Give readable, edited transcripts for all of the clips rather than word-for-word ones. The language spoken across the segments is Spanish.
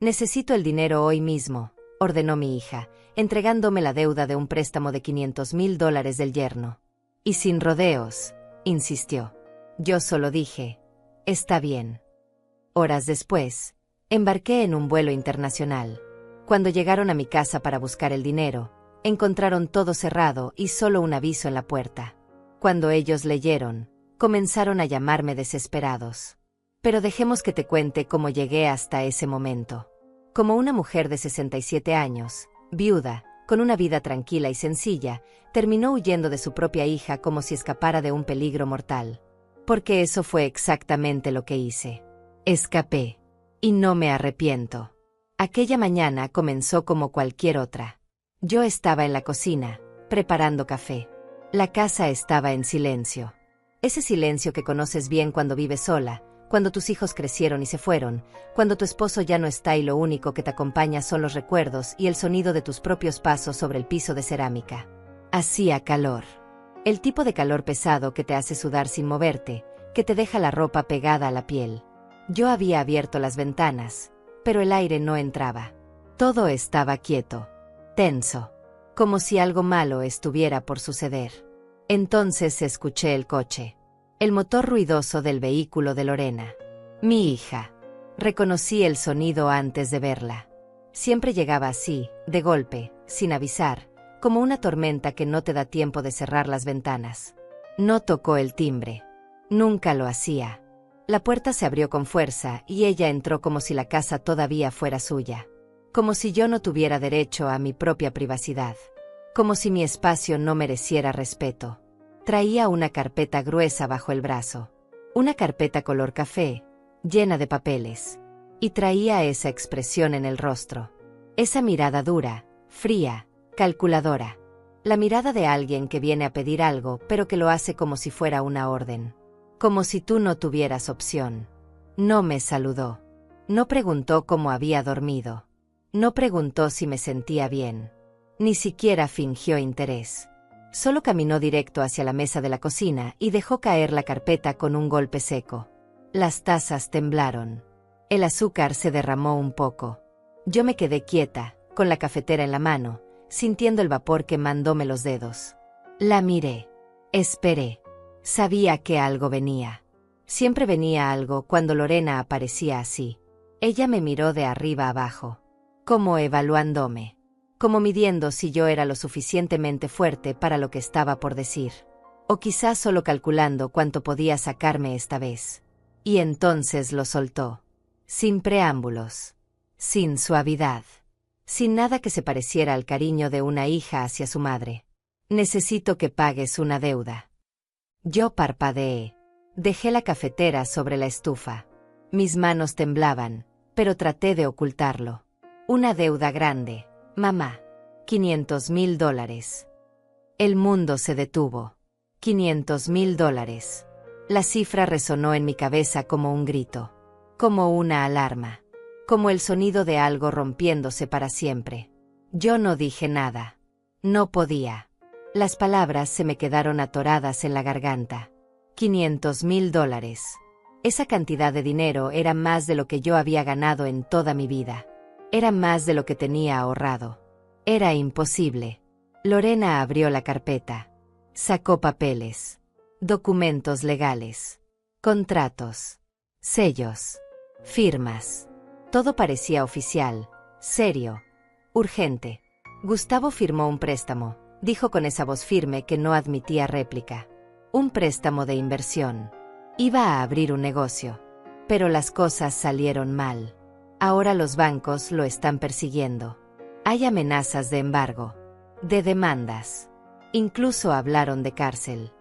Necesito el dinero hoy mismo, ordenó mi hija, entregándome la deuda de un préstamo de $500,000 del yerno. Y sin rodeos, insistió. Yo solo dije, está bien. Horas después, embarqué en un vuelo internacional. Cuando llegaron a mi casa para buscar el dinero, encontraron todo cerrado y solo un aviso en la puerta. Cuando ellos leyeron, comenzaron a llamarme desesperados. Pero dejemos que te cuente cómo llegué hasta ese momento. Como una mujer de 67 años, viuda, con una vida tranquila y sencilla, terminó huyendo de su propia hija como si escapara de un peligro mortal. Porque eso fue exactamente lo que hice. Escapé. Y no me arrepiento. Aquella mañana comenzó como cualquier otra. Yo estaba en la cocina, preparando café. La casa estaba en silencio. Ese silencio que conoces bien cuando vives sola, cuando tus hijos crecieron y se fueron, cuando tu esposo ya no está y lo único que te acompaña son los recuerdos y el sonido de tus propios pasos sobre el piso de cerámica. Hacía calor. El tipo de calor pesado que te hace sudar sin moverte, que te deja la ropa pegada a la piel. Yo había abierto las ventanas, pero el aire no entraba. Todo estaba quieto, tenso, como si algo malo estuviera por suceder. Entonces escuché el coche. El motor ruidoso del vehículo de Lorena. Mi hija. Reconocí el sonido antes de verla. Siempre llegaba así, de golpe, sin avisar, como una tormenta que no te da tiempo de cerrar las ventanas. No tocó el timbre. Nunca lo hacía. La puerta se abrió con fuerza y ella entró como si la casa todavía fuera suya. Como si yo no tuviera derecho a mi propia privacidad. Como si mi espacio no mereciera respeto. Traía una carpeta gruesa bajo el brazo. Una carpeta color café, llena de papeles. Y traía esa expresión en el rostro. Esa mirada dura, fría, calculadora. La mirada de alguien que viene a pedir algo, pero que lo hace como si fuera una orden. Como si tú no tuvieras opción. No me saludó. No preguntó cómo había dormido. No preguntó si me sentía bien. Ni siquiera fingió interés. Solo caminó directo hacia la mesa de la cocina y dejó caer la carpeta con un golpe seco. Las tazas temblaron. El azúcar se derramó un poco. Yo me quedé quieta, con la cafetera en la mano, sintiendo el vapor quemándome los dedos. La miré. Esperé. Sabía que algo venía. Siempre venía algo cuando Lorena aparecía así. Ella me miró de arriba abajo. Como evaluándome. Como midiendo si yo era lo suficientemente fuerte para lo que estaba por decir. O quizás solo calculando cuánto podía sacarme esta vez. Y entonces lo soltó. Sin preámbulos. Sin suavidad. Sin nada que se pareciera al cariño de una hija hacia su madre. Necesito que pagues una deuda. Yo parpadeé. Dejé la cafetera sobre la estufa. Mis manos temblaban, pero traté de ocultarlo. Una deuda grande, mamá. $500,000. El mundo se detuvo. $500,000. La cifra resonó en mi cabeza como un grito. Como una alarma. Como el sonido de algo rompiéndose para siempre. Yo no dije nada. No podía. Las palabras se me quedaron atoradas en la garganta. $500,000. Esa cantidad de dinero era más de lo que yo había ganado en toda mi vida. Era más de lo que tenía ahorrado. Era imposible. Lorena abrió la carpeta. Sacó papeles. Documentos legales. Contratos. Sellos. Firmas. Todo parecía oficial, serio, urgente. Gustavo firmó un préstamo. Dijo con esa voz firme que no admitía réplica. Un préstamo de inversión. Iba a abrir un negocio. Pero las cosas salieron mal. Ahora los bancos lo están persiguiendo. Hay amenazas de embargo. De demandas. Incluso hablaron de cárcel.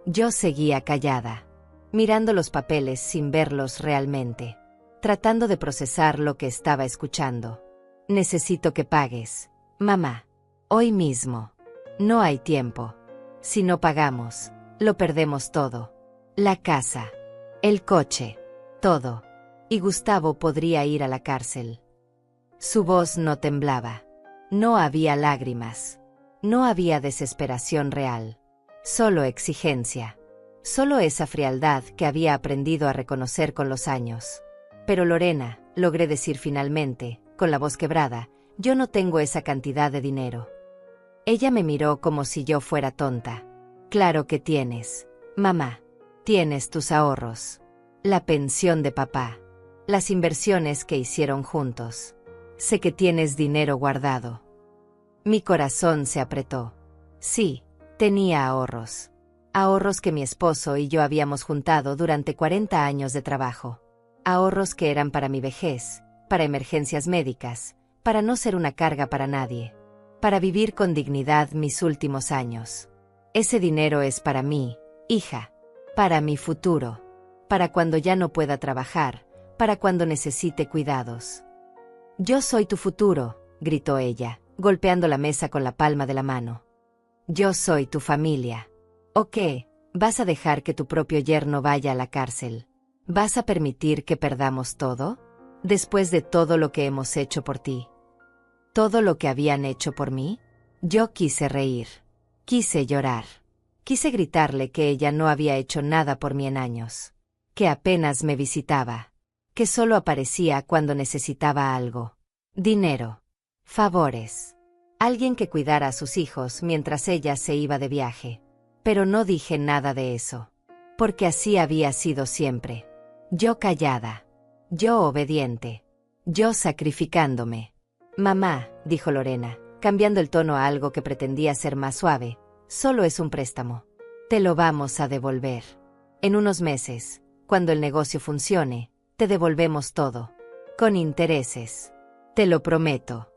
Yo seguía callada. Mirando los papeles sin verlos realmente. Tratando de procesar lo que estaba escuchando. Necesito que pagues, mamá. Hoy mismo. No hay tiempo. Si no pagamos, lo perdemos todo. La casa. El coche. Todo. Y Gustavo podría ir a la cárcel. Su voz no temblaba. No había lágrimas. No había desesperación real. Solo exigencia. Solo esa frialdad que había aprendido a reconocer con los años. Pero Lorena, logré decir finalmente, con la voz quebrada, yo no tengo esa cantidad de dinero. Ella me miró como si yo fuera tonta. Claro que tienes, mamá. Tienes tus ahorros. La pensión de papá. Las inversiones que hicieron juntos. Sé que tienes dinero guardado. Mi corazón se apretó. Sí, tenía ahorros. Ahorros que mi esposo y yo habíamos juntado durante 40 años de trabajo. Ahorros que eran para mi vejez, para emergencias médicas, para no ser una carga para nadie, para vivir con dignidad mis últimos años. Ese dinero es para mí, hija, para mi futuro, para cuando ya no pueda trabajar, para cuando necesite cuidados. Yo soy tu futuro, gritó ella, golpeando la mesa con la palma de la mano. Yo soy tu familia. ¿O qué? ¿Vas a dejar que tu propio yerno vaya a la cárcel? ¿Vas a permitir que perdamos todo? Después de todo lo que hemos hecho por ti. ¿Todo lo que habían hecho por mí? Yo quise reír. Quise llorar. Quise gritarle que ella no había hecho nada por mí en años. Que apenas me visitaba. Que solo aparecía cuando necesitaba algo. Dinero. Favores. Alguien que cuidara a sus hijos mientras ella se iba de viaje. Pero no dije nada de eso. Porque así había sido siempre. Yo callada. Yo obediente. Yo sacrificándome. Mamá, dijo Lorena, cambiando el tono a algo que pretendía ser más suave, solo es un préstamo. Te lo vamos a devolver. En unos meses, cuando el negocio funcione, te devolvemos todo. Con intereses. Te lo prometo.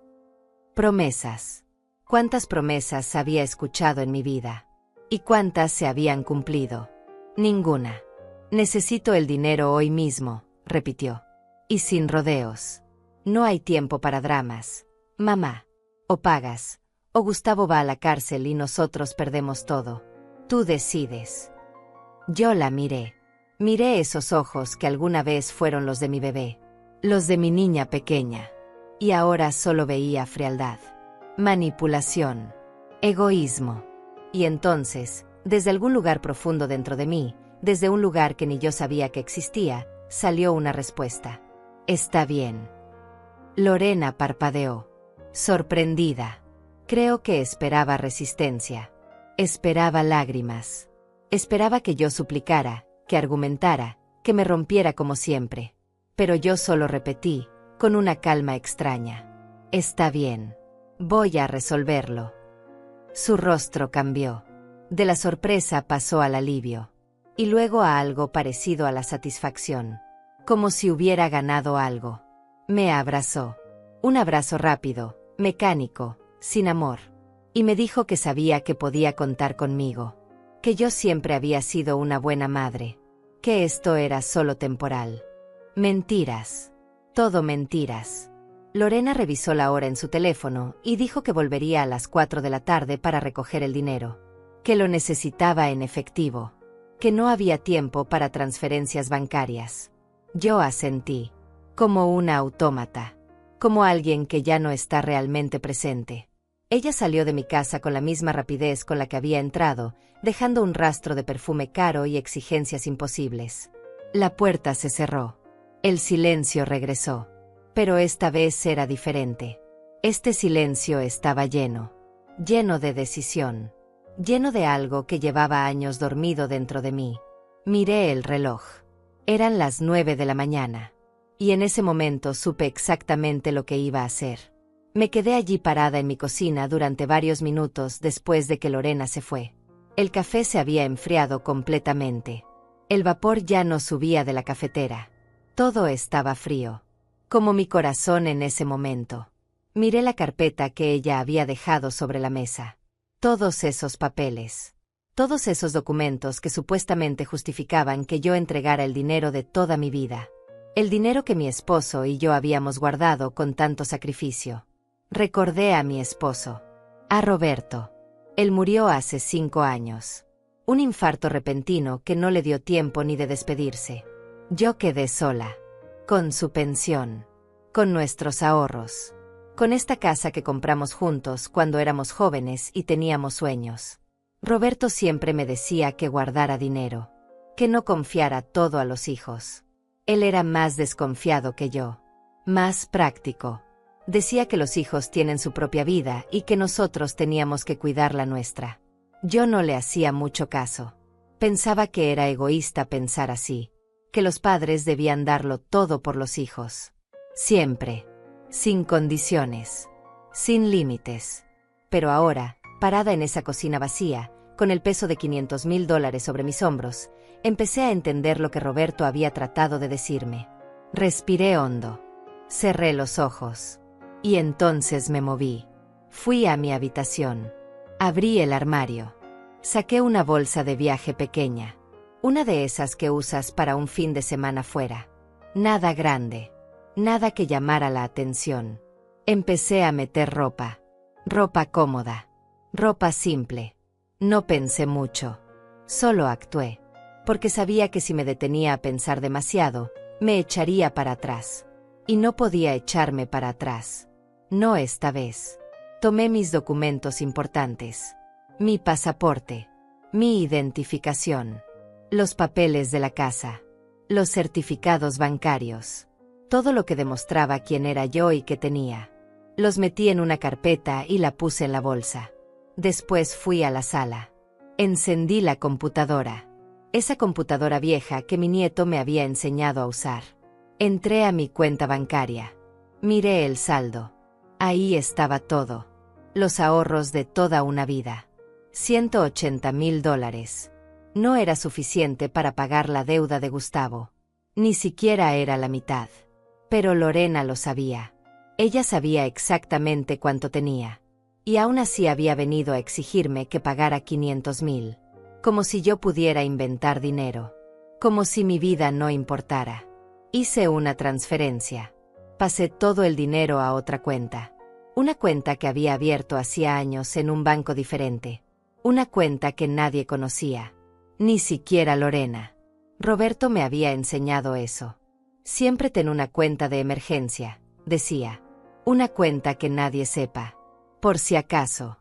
Promesas. ¿Cuántas promesas había escuchado en mi vida? ¿Y cuántas se habían cumplido? Ninguna. Necesito el dinero hoy mismo, repitió. Y sin rodeos. No hay tiempo para dramas. Mamá. O pagas, o Gustavo va a la cárcel y nosotros perdemos todo. Tú decides. Yo la miré. Miré esos ojos que alguna vez fueron los de mi bebé. Los de mi niña pequeña. Y ahora solo veía frialdad. Manipulación. Egoísmo. Y entonces, desde algún lugar profundo dentro de mí, desde un lugar que ni yo sabía que existía, salió una respuesta. Está bien. Lorena parpadeó. Sorprendida. Creo que esperaba resistencia. Esperaba lágrimas. Esperaba que yo suplicara, que argumentara, que me rompiera como siempre. Pero yo solo repetí, con una calma extraña. Está bien. Voy a resolverlo. Su rostro cambió. De la sorpresa pasó al alivio. Y luego a algo parecido a la satisfacción. Como si hubiera ganado algo. Me abrazó. Un abrazo rápido, mecánico, sin amor. Y me dijo que sabía que podía contar conmigo. Que yo siempre había sido una buena madre. Que esto era solo temporal. Mentiras. Todo mentiras. Lorena revisó la hora en su teléfono y dijo que volvería a las 4 de la tarde para recoger el dinero. Que lo necesitaba en efectivo. Que no había tiempo para transferencias bancarias. Yo asentí. Como una autómata. Como alguien que ya no está realmente presente. Ella salió de mi casa con la misma rapidez con la que había entrado, dejando un rastro de perfume caro y exigencias imposibles. La puerta se cerró. El silencio regresó. Pero esta vez era diferente. Este silencio estaba lleno. Lleno de decisión. Lleno de algo que llevaba años dormido dentro de mí. Miré el reloj. Eran las 9 de la mañana. Y en ese momento supe exactamente lo que iba a hacer. Me quedé allí parada en mi cocina durante varios minutos después de que Lorena se fue. El café se había enfriado completamente. El vapor ya no subía de la cafetera. Todo estaba frío. Como mi corazón en ese momento. Miré la carpeta que ella había dejado sobre la mesa. Todos esos papeles. Todos esos documentos que supuestamente justificaban que yo entregara el dinero de toda mi vida. El dinero que mi esposo y yo habíamos guardado con tanto sacrificio. Recordé a mi esposo. A Roberto. Él murió hace 5 años. Un infarto repentino que no le dio tiempo ni de despedirse. Yo quedé sola. Con su pensión. Con nuestros ahorros. Con esta casa que compramos juntos cuando éramos jóvenes y teníamos sueños. Roberto siempre me decía que guardara dinero. Que no confiara todo a los hijos. Él era más desconfiado que yo, más práctico. Decía que los hijos tienen su propia vida y que nosotros teníamos que cuidar la nuestra. Yo no le hacía mucho caso. Pensaba que era egoísta pensar así, que los padres debían darlo todo por los hijos. Siempre. Sin condiciones. Sin límites. Pero ahora, parada en esa cocina vacía, con el peso de $500,000 sobre mis hombros, empecé a entender lo que Roberto había tratado de decirme. Respiré hondo. Cerré los ojos. Y entonces me moví. Fui a mi habitación. Abrí el armario. Saqué una bolsa de viaje pequeña. Una de esas que usas para un fin de semana fuera. Nada grande. Nada que llamara la atención. Empecé a meter ropa. Ropa cómoda. Ropa simple. No pensé mucho. Solo actué. Porque sabía que si me detenía a pensar demasiado, me echaría para atrás. Y no podía echarme para atrás. No esta vez. Tomé mis documentos importantes. Mi pasaporte. Mi identificación. Los papeles de la casa. Los certificados bancarios. Todo lo que demostraba quién era yo y qué tenía. Los metí en una carpeta y la puse en la bolsa. Después fui a la sala. Encendí la computadora. Esa computadora vieja que mi nieto me había enseñado a usar. Entré a mi cuenta bancaria. Miré el saldo. Ahí estaba todo. Los ahorros de toda una vida. $180,000. No era suficiente para pagar la deuda de Gustavo. Ni siquiera era la mitad. Pero Lorena lo sabía. Ella sabía exactamente cuánto tenía. Y aún así había venido a exigirme que pagara $500,000. Como si yo pudiera inventar dinero. Como si mi vida no importara. Hice una transferencia. Pasé todo el dinero a otra cuenta. Una cuenta que había abierto hacía años en un banco diferente. Una cuenta que nadie conocía. Ni siquiera Lorena. Roberto me había enseñado eso. Siempre ten una cuenta de emergencia, decía. Una cuenta que nadie sepa. Por si acaso.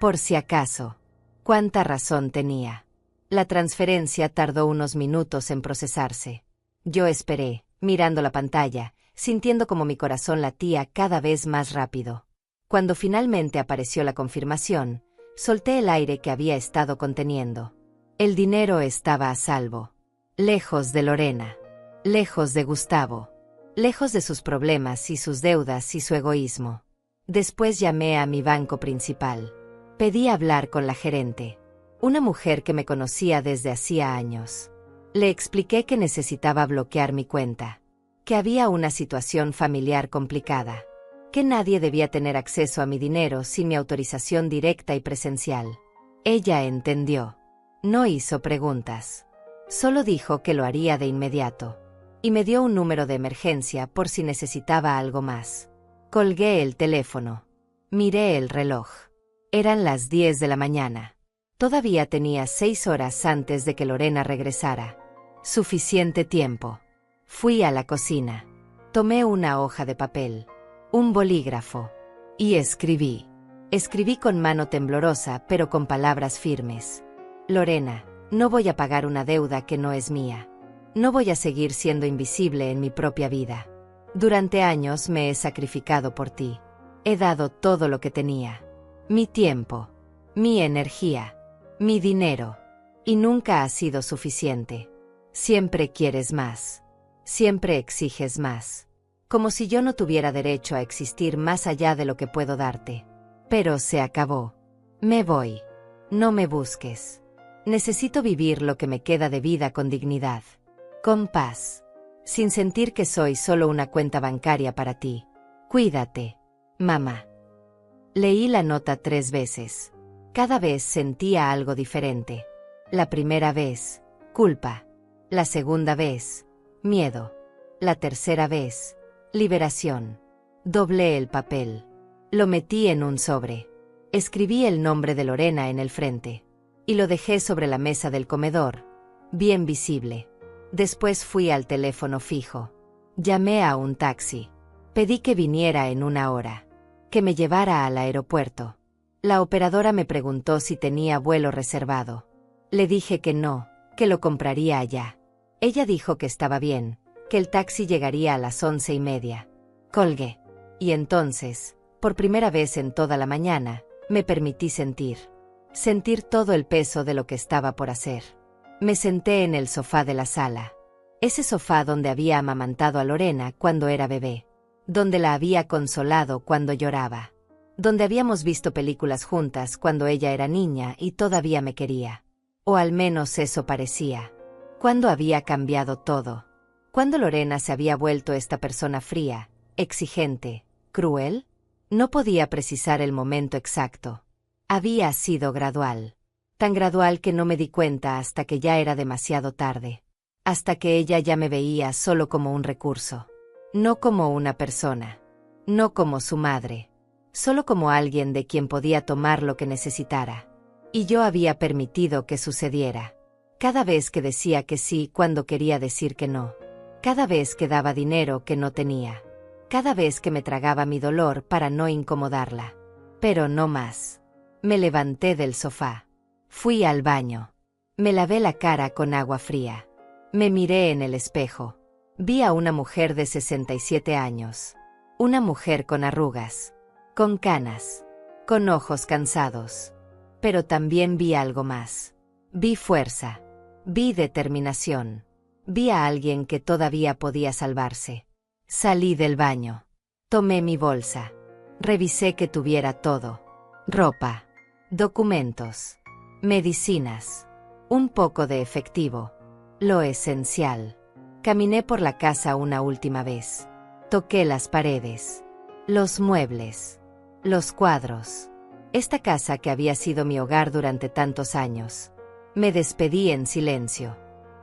Por si acaso. ¿Cuánta razón tenía? La transferencia tardó unos minutos en procesarse. Yo esperé, mirando la pantalla, sintiendo como mi corazón latía cada vez más rápido. Cuando finalmente apareció la confirmación, solté el aire que había estado conteniendo. El dinero estaba a salvo. Lejos de Lorena. Lejos de Gustavo. Lejos de sus problemas y sus deudas y su egoísmo. Después llamé a mi banco principal. Pedí hablar con la gerente. Una mujer que me conocía desde hacía años. Le expliqué que necesitaba bloquear mi cuenta. Que había una situación familiar complicada. Que nadie debía tener acceso a mi dinero sin mi autorización directa y presencial. Ella entendió. No hizo preguntas. Solo dijo que lo haría de inmediato. Y me dio un número de emergencia por si necesitaba algo más. Colgué el teléfono. Miré el reloj. Eran las 10 de la mañana. Todavía tenía 6 horas antes de que Lorena regresara. Suficiente tiempo. Fui a la cocina. Tomé una hoja de papel. Un bolígrafo. Y escribí. Escribí con mano temblorosa pero con palabras firmes. Lorena, no voy a pagar una deuda que no es mía. No voy a seguir siendo invisible en mi propia vida. Durante años me he sacrificado por ti. He dado todo lo que tenía. Mi tiempo. Mi energía. Mi dinero. Y nunca ha sido suficiente. Siempre quieres más. Siempre exiges más. Como si yo no tuviera derecho a existir más allá de lo que puedo darte. Pero se acabó. Me voy. No me busques. Necesito vivir lo que me queda de vida con dignidad. Con paz. Sin sentir que soy solo una cuenta bancaria para ti. Cuídate, mamá. Leí la nota 3 veces. Cada vez sentía algo diferente. La primera vez, culpa. La segunda vez, miedo. La tercera vez, liberación. Doblé el papel. Lo metí en un sobre. Escribí el nombre de Lorena en el frente. Y lo dejé sobre la mesa del comedor, bien visible. Después fui al teléfono fijo. Llamé a un taxi. Pedí que viniera en 1 hora. Que me llevara al aeropuerto. La operadora me preguntó si tenía vuelo reservado. Le dije que no, que lo compraría allá. Ella dijo que estaba bien, que el taxi llegaría a las 11:30. Colgué. Y entonces, por primera vez en toda la mañana, me permití sentir todo el peso de lo que estaba por hacer. Me senté en el sofá de la sala. Ese sofá donde había amamantado a Lorena cuando era bebé, donde la había consolado cuando lloraba, donde habíamos visto películas juntas cuando ella era niña y todavía me quería. O al menos eso parecía. ¿Cuándo había cambiado todo? ¿Cuándo Lorena se había vuelto esta persona fría, exigente, cruel? No podía precisar el momento exacto. Había sido gradual. Tan gradual que no me di cuenta hasta que ya era demasiado tarde. Hasta que ella ya me veía solo como un recurso. No como una persona. No como su madre. Solo como alguien de quien podía tomar lo que necesitara. Y yo había permitido que sucediera. Cada vez que decía que sí cuando quería decir que no. Cada vez que daba dinero que no tenía. Cada vez que me tragaba mi dolor para no incomodarla. Pero no más. Me levanté del sofá. Fui al baño. Me lavé la cara con agua fría. Me miré en el espejo. Vi a una mujer de 67 años. Una mujer con arrugas. Con canas. Con ojos cansados. Pero también vi algo más. Vi fuerza. Vi determinación. Vi a alguien que todavía podía salvarse. Salí del baño. Tomé mi bolsa. Revisé que tuviera todo. Ropa. Documentos. Medicinas. Un poco de efectivo. Lo esencial. Caminé por la casa una última vez. Toqué las paredes. Los muebles. Los cuadros. Esta casa que había sido mi hogar durante tantos años. Me despedí en silencio.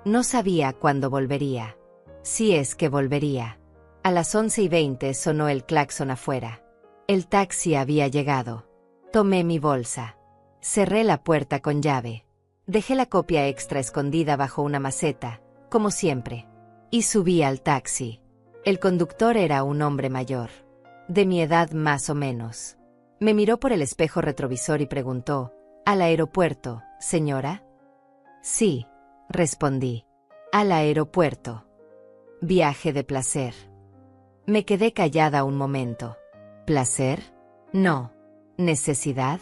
No sabía cuándo volvería. Si es que volvería. A las 11:20 sonó el claxon afuera. El taxi había llegado. Tomé mi bolsa. Cerré la puerta con llave. Dejé la copia extra escondida bajo una maceta, como siempre. Y subí al taxi. El conductor era un hombre mayor. De mi edad más o menos. Me miró por el espejo retrovisor y preguntó, ¿al aeropuerto, señora? Sí, respondí. Al aeropuerto. Viaje de placer. Me quedé callada un momento. ¿Placer? No. ¿Necesidad?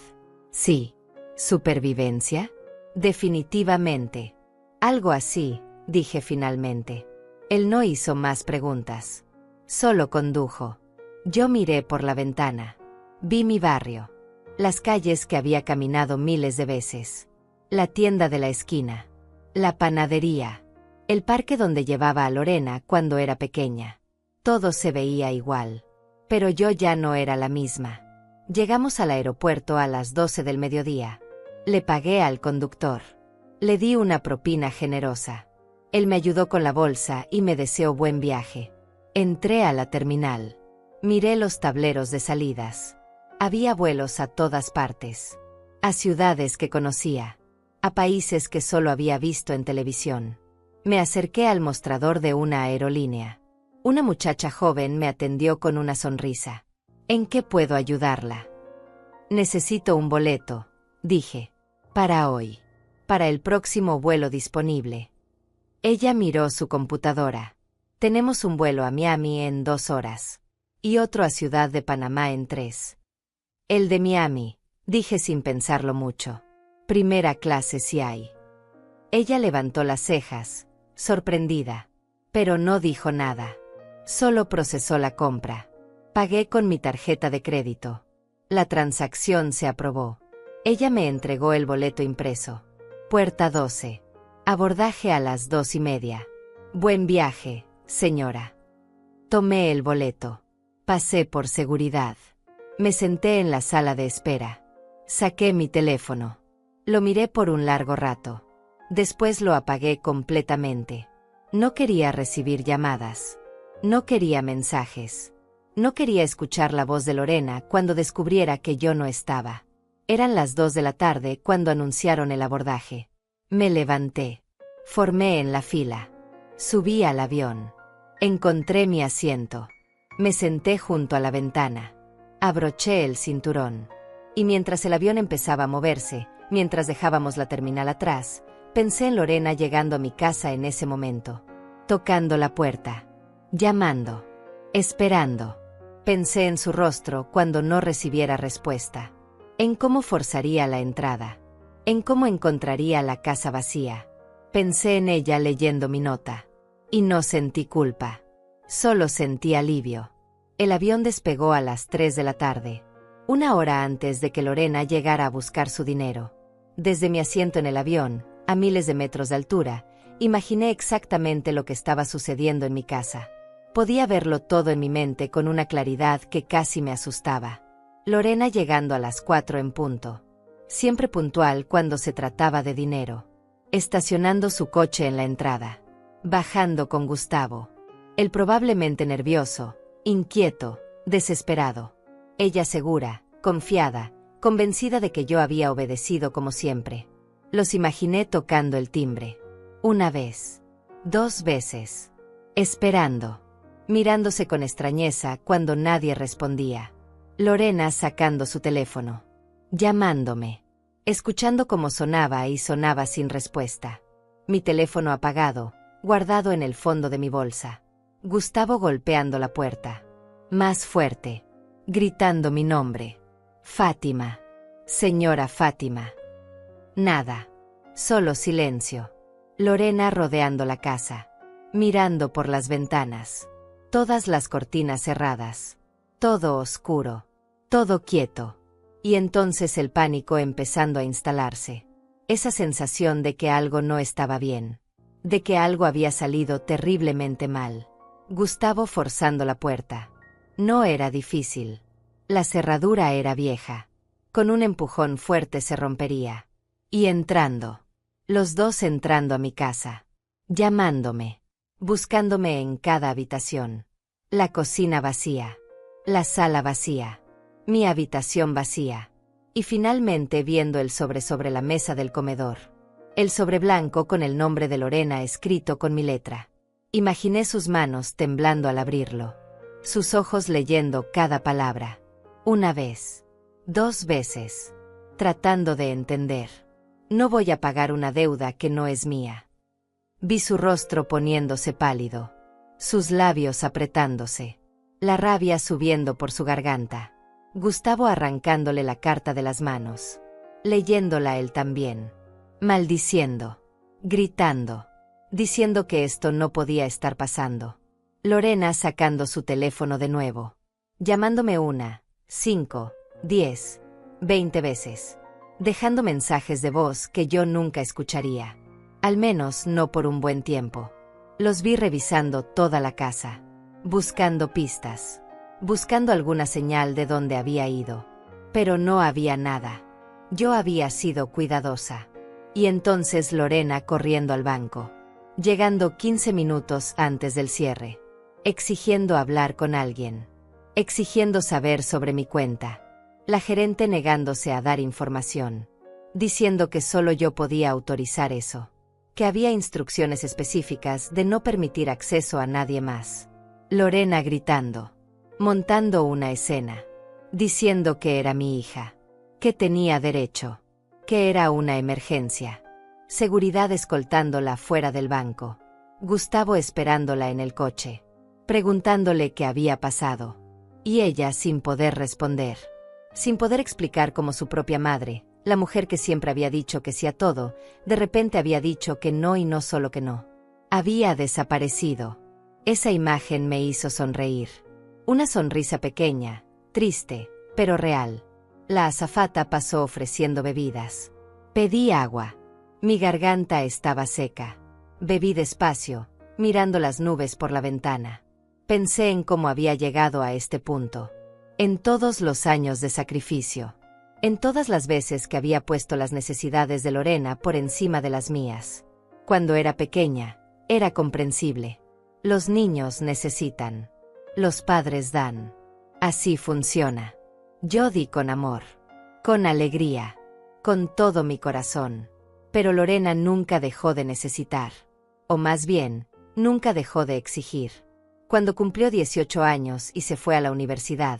Sí. ¿Supervivencia? Definitivamente. Algo así, dije finalmente. Él no hizo más preguntas. Solo condujo. Yo miré por la ventana. Vi mi barrio. Las calles que había caminado miles de veces. La tienda de la esquina. La panadería. El parque donde llevaba a Lorena cuando era pequeña. Todo se veía igual. Pero yo ya no era la misma. Llegamos al aeropuerto a las 12 del mediodía. Le pagué al conductor. Le di una propina generosa. Él me ayudó con la bolsa y me deseó buen viaje. Entré a la terminal. Miré los tableros de salidas. Había vuelos a todas partes. A ciudades que conocía. A países que solo había visto en televisión. Me acerqué al mostrador de una aerolínea. Una muchacha joven me atendió con una sonrisa. ¿En qué puedo ayudarla? Necesito un boleto, dije. Para hoy. Para el próximo vuelo disponible. Ella miró su computadora. Tenemos un vuelo a Miami en 2 horas. Y otro a Ciudad de Panamá en 3. El de Miami, dije sin pensarlo mucho. Primera clase si hay. Ella levantó las cejas, sorprendida. Pero no dijo nada. Solo procesó la compra. Pagué con mi tarjeta de crédito. La transacción se aprobó. Ella me entregó el boleto impreso. Puerta 12. Abordaje a las 2:30. Buen viaje, señora. Tomé el boleto. Pasé por seguridad. Me senté en la sala de espera. Saqué mi teléfono. Lo miré por un largo rato. Después lo apagué completamente. No quería recibir llamadas. No quería mensajes. No quería escuchar la voz de Lorena cuando descubriera que yo no estaba. Eran las 2 de la tarde cuando anunciaron el abordaje. Me levanté. Formé en la fila. Subí al avión. Encontré mi asiento. Me senté junto a la ventana. Abroché el cinturón. Y mientras el avión empezaba a moverse, mientras dejábamos la terminal atrás, pensé en Lorena llegando a mi casa en ese momento. Tocando la puerta. llamando, esperando. Pensé en su rostro cuando no recibiera respuesta, en cómo forzaría la entrada, en cómo encontraría la casa vacía. Pensé en ella leyendo mi nota. Y no sentí culpa. Solo sentí alivio. El avión despegó a las 3 de la tarde, una hora antes de que Lorena llegara a buscar su dinero. Desde mi asiento en el avión, a miles de metros de altura, imaginé exactamente lo que estaba sucediendo en mi casa. Podía verlo todo en mi mente con una claridad que casi me asustaba. Lorena llegando a las 4 en punto. Siempre puntual cuando se trataba de dinero. Estacionando su coche en la entrada. Bajando con Gustavo. Él probablemente nervioso, inquieto, desesperado. Ella segura, confiada, convencida de que yo había obedecido como siempre. Los imaginé tocando el timbre. Una vez. 2 veces. Esperando. Mirándose con extrañeza cuando nadie respondía. Lorena sacando su teléfono. Llamándome. Escuchando cómo sonaba y sonaba sin respuesta. Mi teléfono apagado, guardado en el fondo de mi bolsa. Gustavo golpeando la puerta. Más fuerte. Gritando mi nombre. Fátima. Señora Fátima. Nada. Solo silencio. Lorena rodeando la casa. Mirando por las ventanas. Todas las cortinas cerradas. Todo oscuro. Todo quieto. Y entonces el pánico empezando a instalarse. Esa sensación de que algo no estaba bien. De que algo había salido terriblemente mal. Gustavo forzando la puerta. No era difícil. La cerradura era vieja. Con un empujón fuerte se rompería. Y entrando. Los dos entrando a mi casa. Llamándome. Buscándome en cada habitación. La cocina vacía. La sala vacía. Mi habitación vacía. Y finalmente viendo el sobre la mesa del comedor. El sobre blanco con el nombre de Lorena escrito con mi letra. Imaginé sus manos temblando al abrirlo. Sus ojos leyendo cada palabra. Una vez. 2 veces. Tratando de entender. No voy a pagar una deuda que no es mía. Vi su rostro poniéndose pálido. Sus labios apretándose. La rabia subiendo por su garganta. Gustavo arrancándole la carta de las manos. Leyéndola él también. Maldiciendo. Gritando. Diciendo que esto no podía estar pasando. Lorena sacando su teléfono de nuevo. Llamándome 1, 5, 10, 20 veces. Dejando mensajes de voz que yo nunca escucharía. Al menos no por un buen tiempo. Los vi revisando toda la casa. Buscando pistas. Buscando alguna señal de dónde había ido. Pero no había nada. Yo había sido cuidadosa. Y entonces Lorena corriendo al banco. Llegando 15 minutos antes del cierre. Exigiendo hablar con alguien. Exigiendo saber sobre mi cuenta. La gerente negándose a dar información. Diciendo que solo yo podía autorizar eso. Que había instrucciones específicas de no permitir acceso a nadie más. Lorena gritando. Montando una escena. Diciendo que era mi hija. Que tenía derecho. Que era una emergencia. Seguridad escoltándola fuera del banco. Gustavo esperándola en el coche. Preguntándole qué había pasado. Y ella sin poder responder. Sin poder explicar cómo su propia madre, la mujer que siempre había dicho que sí a todo, de repente había dicho que no y no solo que no. Había desaparecido. Esa imagen me hizo sonreír. Una sonrisa pequeña, triste, pero real. La azafata pasó ofreciendo bebidas. Pedí agua. Mi garganta estaba seca. Bebí despacio, mirando las nubes por la ventana. Pensé en cómo había llegado a este punto. En todos los años de sacrificio. En todas las veces que había puesto las necesidades de Lorena por encima de las mías. Cuando era pequeña, era comprensible. Los niños necesitan. Los padres dan. Así funciona. Yo di con amor. Con alegría. Con todo mi corazón. Pero Lorena nunca dejó de necesitar. O más bien, nunca dejó de exigir. Cuando cumplió 18 años y se fue a la universidad,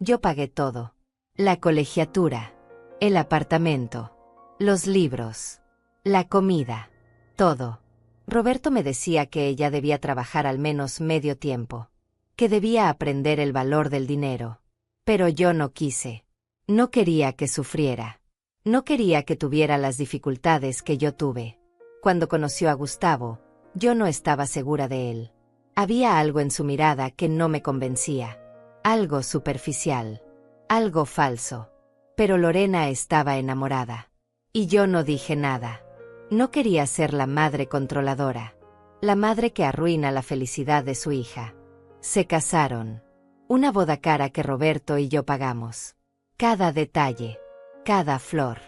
yo pagué todo. La colegiatura. El apartamento. Los libros. La comida. Todo. Roberto me decía que ella debía trabajar al menos medio tiempo, que debía aprender el valor del dinero. Pero yo no quise. No quería que sufriera. No quería que tuviera las dificultades que yo tuve. Cuando conoció a Gustavo, yo no estaba segura de él. Había algo en su mirada que no me convencía. Algo superficial. Algo falso. Pero Lorena estaba enamorada. Y yo no dije nada. No quería ser la madre controladora. La madre que arruina la felicidad de su hija. Se casaron. Una boda cara que Roberto y yo pagamos. Cada detalle. Cada flor.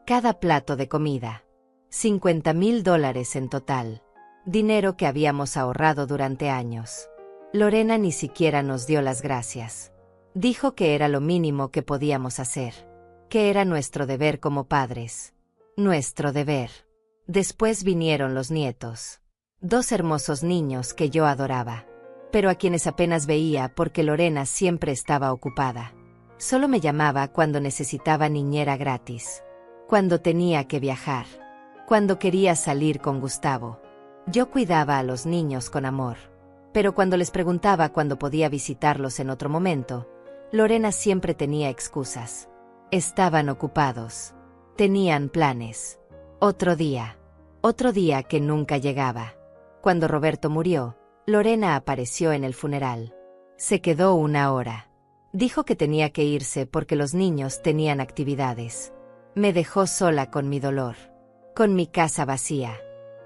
Cada plato de comida. $50,000 en total. Dinero que habíamos ahorrado durante años. Lorena ni siquiera nos dio las gracias. Dijo que era lo mínimo que podíamos hacer. Que era nuestro deber como padres. Nuestro deber. Después vinieron los nietos. 2 hermosos niños que yo adoraba. Pero a quienes apenas veía porque Lorena siempre estaba ocupada. Solo me llamaba cuando necesitaba niñera gratis. Cuando tenía que viajar. Cuando quería salir con Gustavo. Yo cuidaba a los niños con amor. Pero cuando les preguntaba cuándo podía visitarlos en otro momento, Lorena siempre tenía excusas. Estaban ocupados. Tenían planes. Otro día que nunca llegaba. Cuando Roberto murió, Lorena apareció en el funeral. Se quedó 1 hora. Dijo que tenía que irse porque los niños tenían actividades. Me dejó sola con mi dolor. Con mi casa vacía.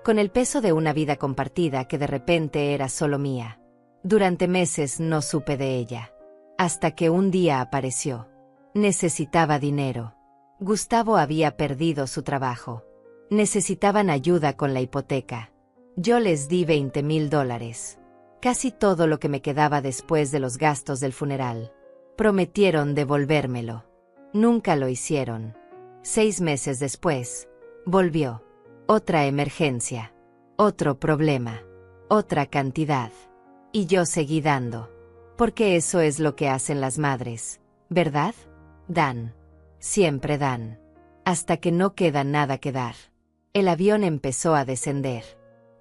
Con el peso de una vida compartida que de repente era solo mía. Durante meses no supe de ella. Hasta que un día apareció. Necesitaba dinero. Gustavo había perdido su trabajo. Necesitaban ayuda con la hipoteca. Yo les di $20,000. Casi todo lo que me quedaba después de los gastos del funeral. Prometieron devolvérmelo. Nunca lo hicieron. 6 meses después, volvió. Otra emergencia. Otro problema. Otra cantidad. Y yo seguí dando. Porque eso es lo que hacen las madres, ¿verdad? Dan. Siempre dan. Hasta que no queda nada que dar. El avión empezó a descender.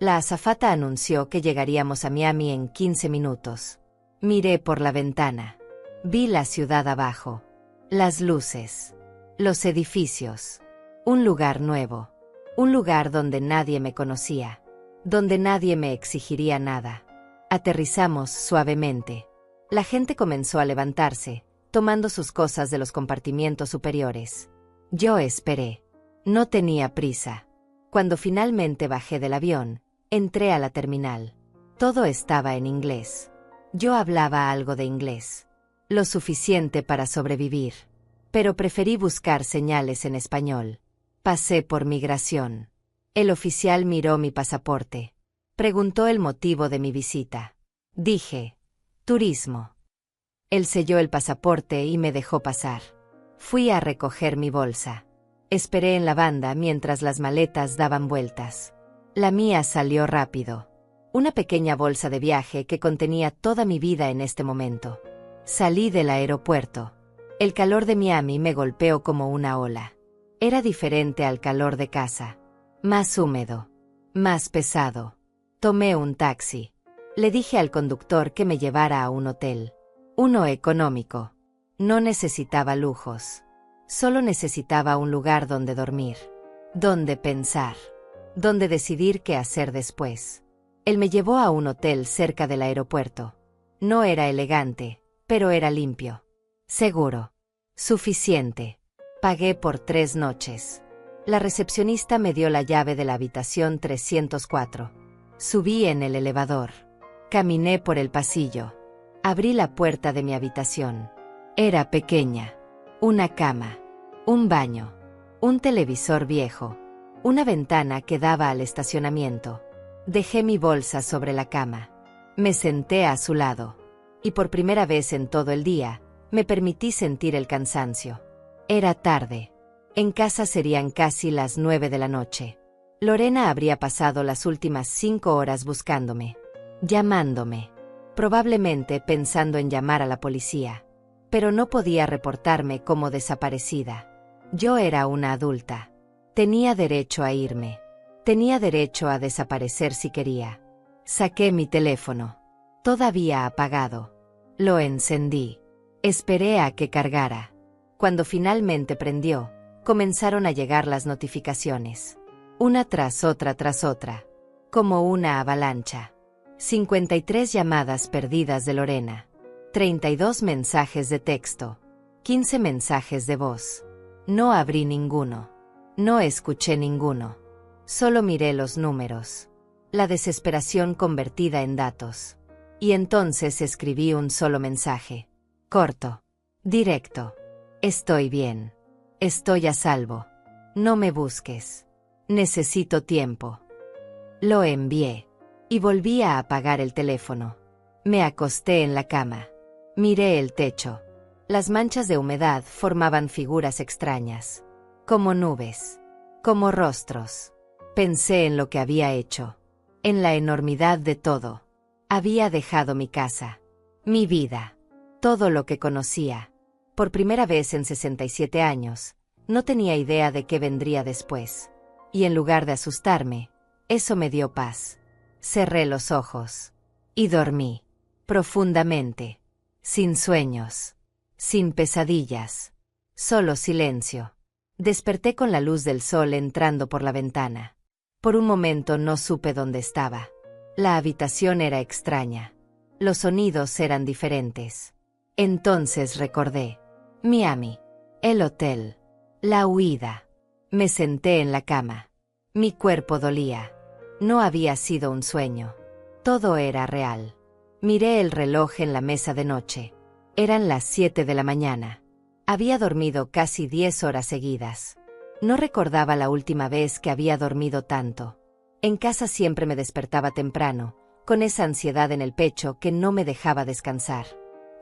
La azafata anunció que llegaríamos a Miami en 15 minutos. Miré por la ventana. Vi la ciudad abajo. Las luces. Los edificios. Un lugar nuevo. Un lugar donde nadie me conocía. Donde nadie me exigiría nada. Aterrizamos suavemente. La gente comenzó a levantarse, tomando sus cosas de los compartimientos superiores. Yo esperé. No tenía prisa. Cuando finalmente bajé del avión, entré a la terminal. Todo estaba en inglés. Yo hablaba algo de inglés. Lo suficiente para sobrevivir. Pero preferí buscar señales en español. Pasé por migración. El oficial miró mi pasaporte. Preguntó el motivo de mi visita. Dije, turismo. Él selló el pasaporte y me dejó pasar. Fui a recoger mi bolsa. Esperé en la banda mientras las maletas daban vueltas. La mía salió rápido. Una pequeña bolsa de viaje que contenía toda mi vida en este momento. Salí del aeropuerto. El calor de Miami me golpeó como una ola. Era diferente al calor de casa. Más húmedo. Más pesado. Tomé un taxi. Le dije al conductor que me llevara a un hotel. Uno económico. No necesitaba lujos. Solo necesitaba un lugar donde dormir. Donde pensar. Donde decidir qué hacer después. Él me llevó a un hotel cerca del aeropuerto. No era elegante, pero era limpio. Seguro. Suficiente. Pagué por 3 noches. La recepcionista me dio la llave de la habitación 304. Subí en el elevador. Caminé por el pasillo. Abrí la puerta de mi habitación. Era pequeña. Una cama. Un baño. Un televisor viejo. Una ventana que daba al estacionamiento. Dejé mi bolsa sobre la cama. Me senté a su lado. Y por primera vez en todo el día, me permití sentir el cansancio. Era tarde. En casa serían casi las 9 de la noche. Lorena habría pasado las últimas 5 horas buscándome. Llamándome. Probablemente pensando en llamar a la policía. Pero no podía reportarme como desaparecida. Yo era una adulta. Tenía derecho a irme. Tenía derecho a desaparecer si quería. Saqué mi teléfono. Todavía apagado. Lo encendí. Esperé a que cargara. Cuando finalmente prendió, comenzaron a llegar las notificaciones. Una tras otra, como una avalancha. 53 llamadas perdidas de Lorena. 32 mensajes de texto. 15 mensajes de voz. No abrí ninguno. No escuché ninguno. Solo miré los números. La desesperación convertida en datos. Y entonces escribí un solo mensaje. Corto. Directo. Estoy bien. Estoy a salvo. No me busques. Necesito tiempo. Lo envié. Y volví a apagar el teléfono. Me acosté en la cama. Miré el techo. Las manchas de humedad formaban figuras extrañas. Como nubes. Como rostros. Pensé en lo que había hecho. En la enormidad de todo. Había dejado mi casa. Mi vida. Todo lo que conocía. Por primera vez en 67 años, no tenía idea de qué vendría después. Y en lugar de asustarme, eso me dio paz. Cerré los ojos. Y dormí. Profundamente. Sin sueños. Sin pesadillas. Solo silencio. Desperté con la luz del sol entrando por la ventana. Por un momento no supe dónde estaba. La habitación era extraña. Los sonidos eran diferentes. Entonces recordé. Miami. El hotel. La huida. Me senté en la cama. Mi cuerpo dolía. No había sido un sueño. Todo era real. Miré el reloj en la mesa de noche. Eran las 7 de la mañana. Había dormido casi 10 horas seguidas. No recordaba la última vez que había dormido tanto. En casa siempre me despertaba temprano, con esa ansiedad en el pecho que no me dejaba descansar.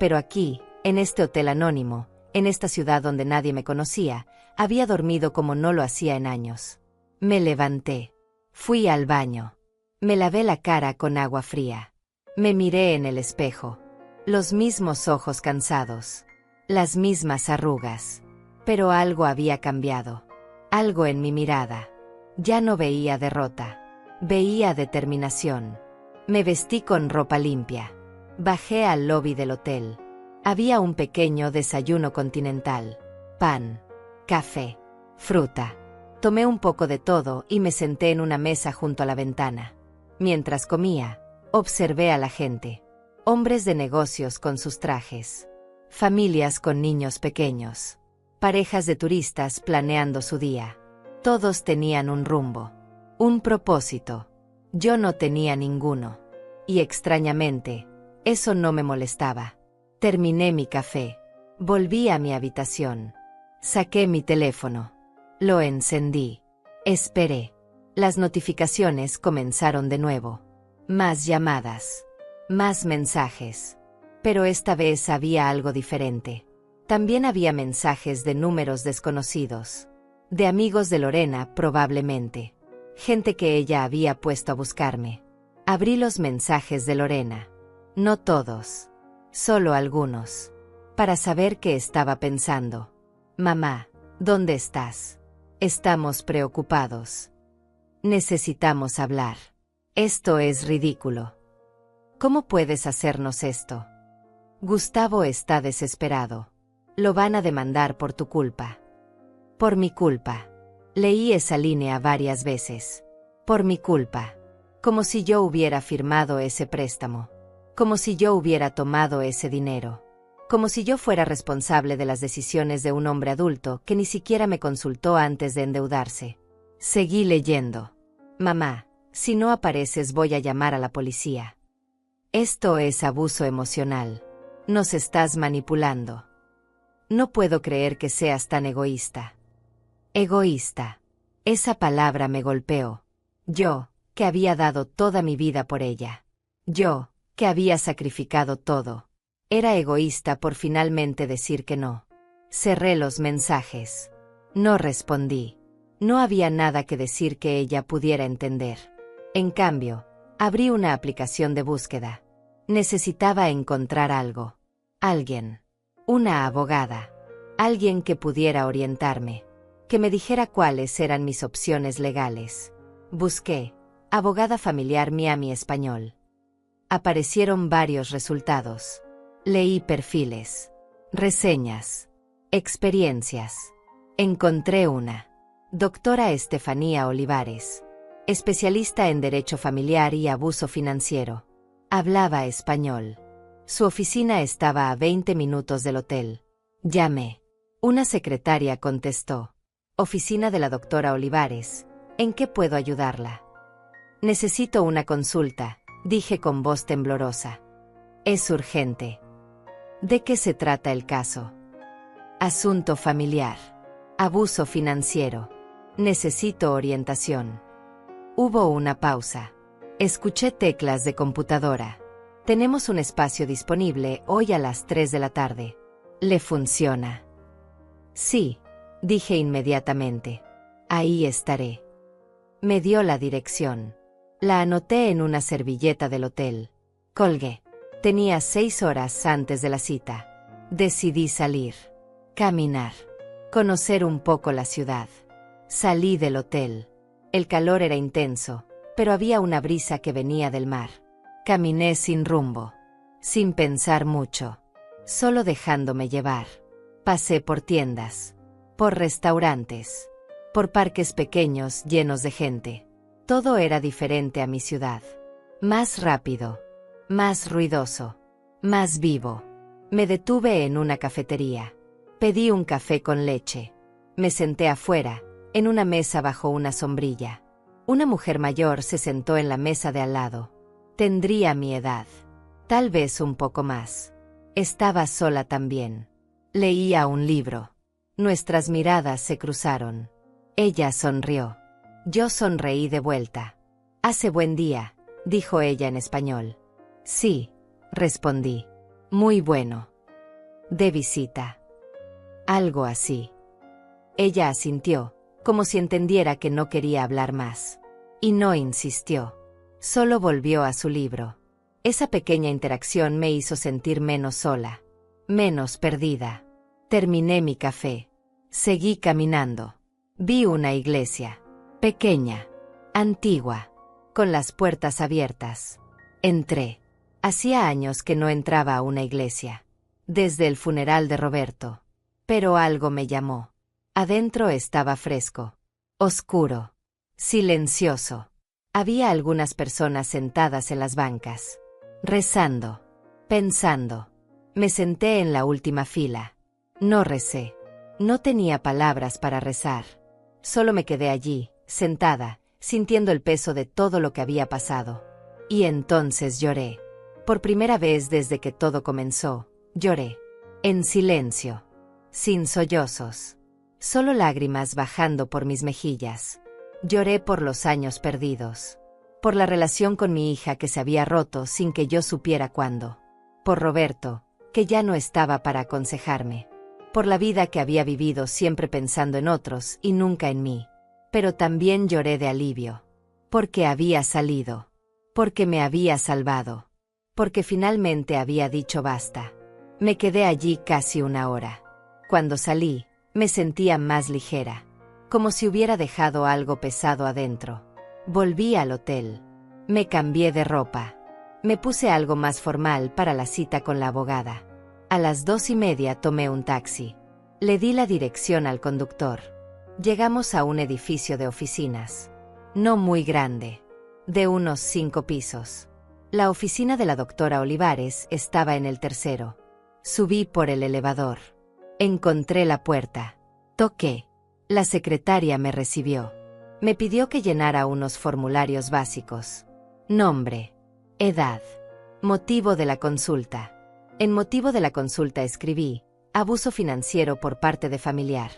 Pero aquí, en este hotel anónimo, en esta ciudad donde nadie me conocía, había dormido como no lo hacía en años. Me levanté. Fui al baño. Me lavé la cara con agua fría. Me miré en el espejo. Los mismos ojos cansados. Las mismas arrugas. Pero algo había cambiado. Algo en mi mirada. Ya no veía derrota. Veía determinación. Me vestí con ropa limpia. Bajé al lobby del hotel. Había un pequeño desayuno continental. Pan. Café. Fruta. Tomé un poco de todo y me senté en una mesa junto a la ventana. Mientras comía, observé a la gente. Hombres de negocios con sus trajes. Familias con niños pequeños. Parejas de turistas planeando su día. Todos tenían un rumbo. Un propósito. Yo no tenía ninguno. Y extrañamente, eso no me molestaba. Terminé mi café. Volví a mi habitación. Saqué mi teléfono. Lo encendí. Esperé. Las notificaciones comenzaron de nuevo. Más llamadas. Más mensajes. Pero esta vez había algo diferente. También había mensajes de números desconocidos. De amigos de Lorena, probablemente. Gente que ella había puesto a buscarme. Abrí los mensajes de Lorena. No todos. Solo algunos. Para saber qué estaba pensando. Mamá, ¿dónde estás? Estamos preocupados. Necesitamos hablar. Esto es ridículo. ¿Cómo puedes hacernos esto? Gustavo está desesperado. Lo van a demandar por tu culpa. Por mi culpa. Leí esa línea varias veces. Por mi culpa. Como si yo hubiera firmado ese préstamo. Como si yo hubiera tomado ese dinero. Como si yo fuera responsable de las decisiones de un hombre adulto que ni siquiera me consultó antes de endeudarse. Seguí leyendo. Mamá, si no apareces voy a llamar a la policía. Esto es abuso emocional. Nos estás manipulando. No puedo creer que seas tan egoísta. Egoísta. Esa palabra me golpeó. Yo, que había dado toda mi vida por ella. Yo, que había sacrificado todo. Era egoísta por finalmente decir que no. Cerré los mensajes. No respondí. No había nada que decir que ella pudiera entender. En cambio, abrí una aplicación de búsqueda. Necesitaba encontrar algo. Alguien. Una abogada. Alguien que pudiera orientarme. Que me dijera cuáles eran mis opciones legales. Busqué abogada familiar Miami español. Aparecieron varios resultados. Leí perfiles, reseñas, experiencias. Encontré una. Doctora Estefanía Olivares, especialista en derecho familiar y abuso financiero. Hablaba español. Su oficina estaba a 20 minutos del hotel. Llamé. Una secretaria contestó. Oficina de la doctora Olivares. ¿En qué puedo ayudarla? Necesito una consulta, dije con voz temblorosa. Es urgente. ¿De qué se trata el caso? Asunto familiar. Abuso financiero. Necesito orientación. Hubo una pausa. Escuché teclas de computadora. Tenemos un espacio disponible hoy a las 3 de la tarde. ¿Le funciona? Sí, dije inmediatamente. Ahí estaré. Me dio la dirección. La anoté en una servilleta del hotel. Colgué. Tenía 6 horas antes de la cita. Decidí salir. Caminar. Conocer un poco la ciudad. Salí del hotel. El calor era intenso, pero había una brisa que venía del mar. Caminé sin rumbo, sin pensar mucho, solo dejándome llevar. Pasé por tiendas, por restaurantes, por parques pequeños llenos de gente. Todo era diferente a mi ciudad. Más rápido, más ruidoso, más vivo. Me detuve en una cafetería. Pedí un café con leche. Me senté afuera, en una mesa bajo una sombrilla. Una mujer mayor se sentó en la mesa de al lado. Tendría mi edad. Tal vez un poco más. Estaba sola también. Leía un libro. Nuestras miradas se cruzaron. Ella sonrió. Yo sonreí de vuelta. «Hace buen día», dijo ella en español. «Sí», respondí. «Muy bueno». «¿De visita?» «Algo así». Ella asintió, como si entendiera que no quería hablar más. Y no insistió. Solo volvió a su libro. Esa pequeña interacción me hizo sentir menos sola, menos perdida. Terminé mi café. Seguí caminando. Vi una iglesia. Pequeña. Antigua. Con las puertas abiertas. Entré. Hacía años que no entraba a una iglesia. Desde el funeral de Roberto. Pero algo me llamó. Adentro estaba fresco. Oscuro. Silencioso. Había algunas personas sentadas en las bancas. Rezando. Pensando. Me senté en la última fila. No recé. No tenía palabras para rezar. Solo me quedé allí, sentada, sintiendo el peso de todo lo que había pasado. Y entonces lloré. Por primera vez desde que todo comenzó, lloré. En silencio. Sin sollozos. Solo lágrimas bajando por mis mejillas. Lloré por los años perdidos. Por la relación con mi hija que se había roto sin que yo supiera cuándo. Por Roberto, que ya no estaba para aconsejarme. Por la vida que había vivido siempre pensando en otros y nunca en mí. Pero también lloré de alivio. Porque había salido. Porque me había salvado. Porque finalmente había dicho basta. Me quedé allí casi una hora. Cuando salí, me sentía más ligera. Como si hubiera dejado algo pesado adentro. Volví al hotel. Me cambié de ropa. Me puse algo más formal para la cita con la abogada. A las 2:30 tomé un taxi. Le di la dirección al conductor. Llegamos a un edificio de oficinas. No muy grande. De unos 5 pisos. La oficina de la doctora Olivares estaba en el tercero. Subí por el elevador. Encontré la puerta. Toqué. La secretaria me recibió. Me pidió que llenara unos formularios básicos. Nombre. Edad. Motivo de la consulta. En motivo de la consulta escribí: abuso financiero por parte de familiar.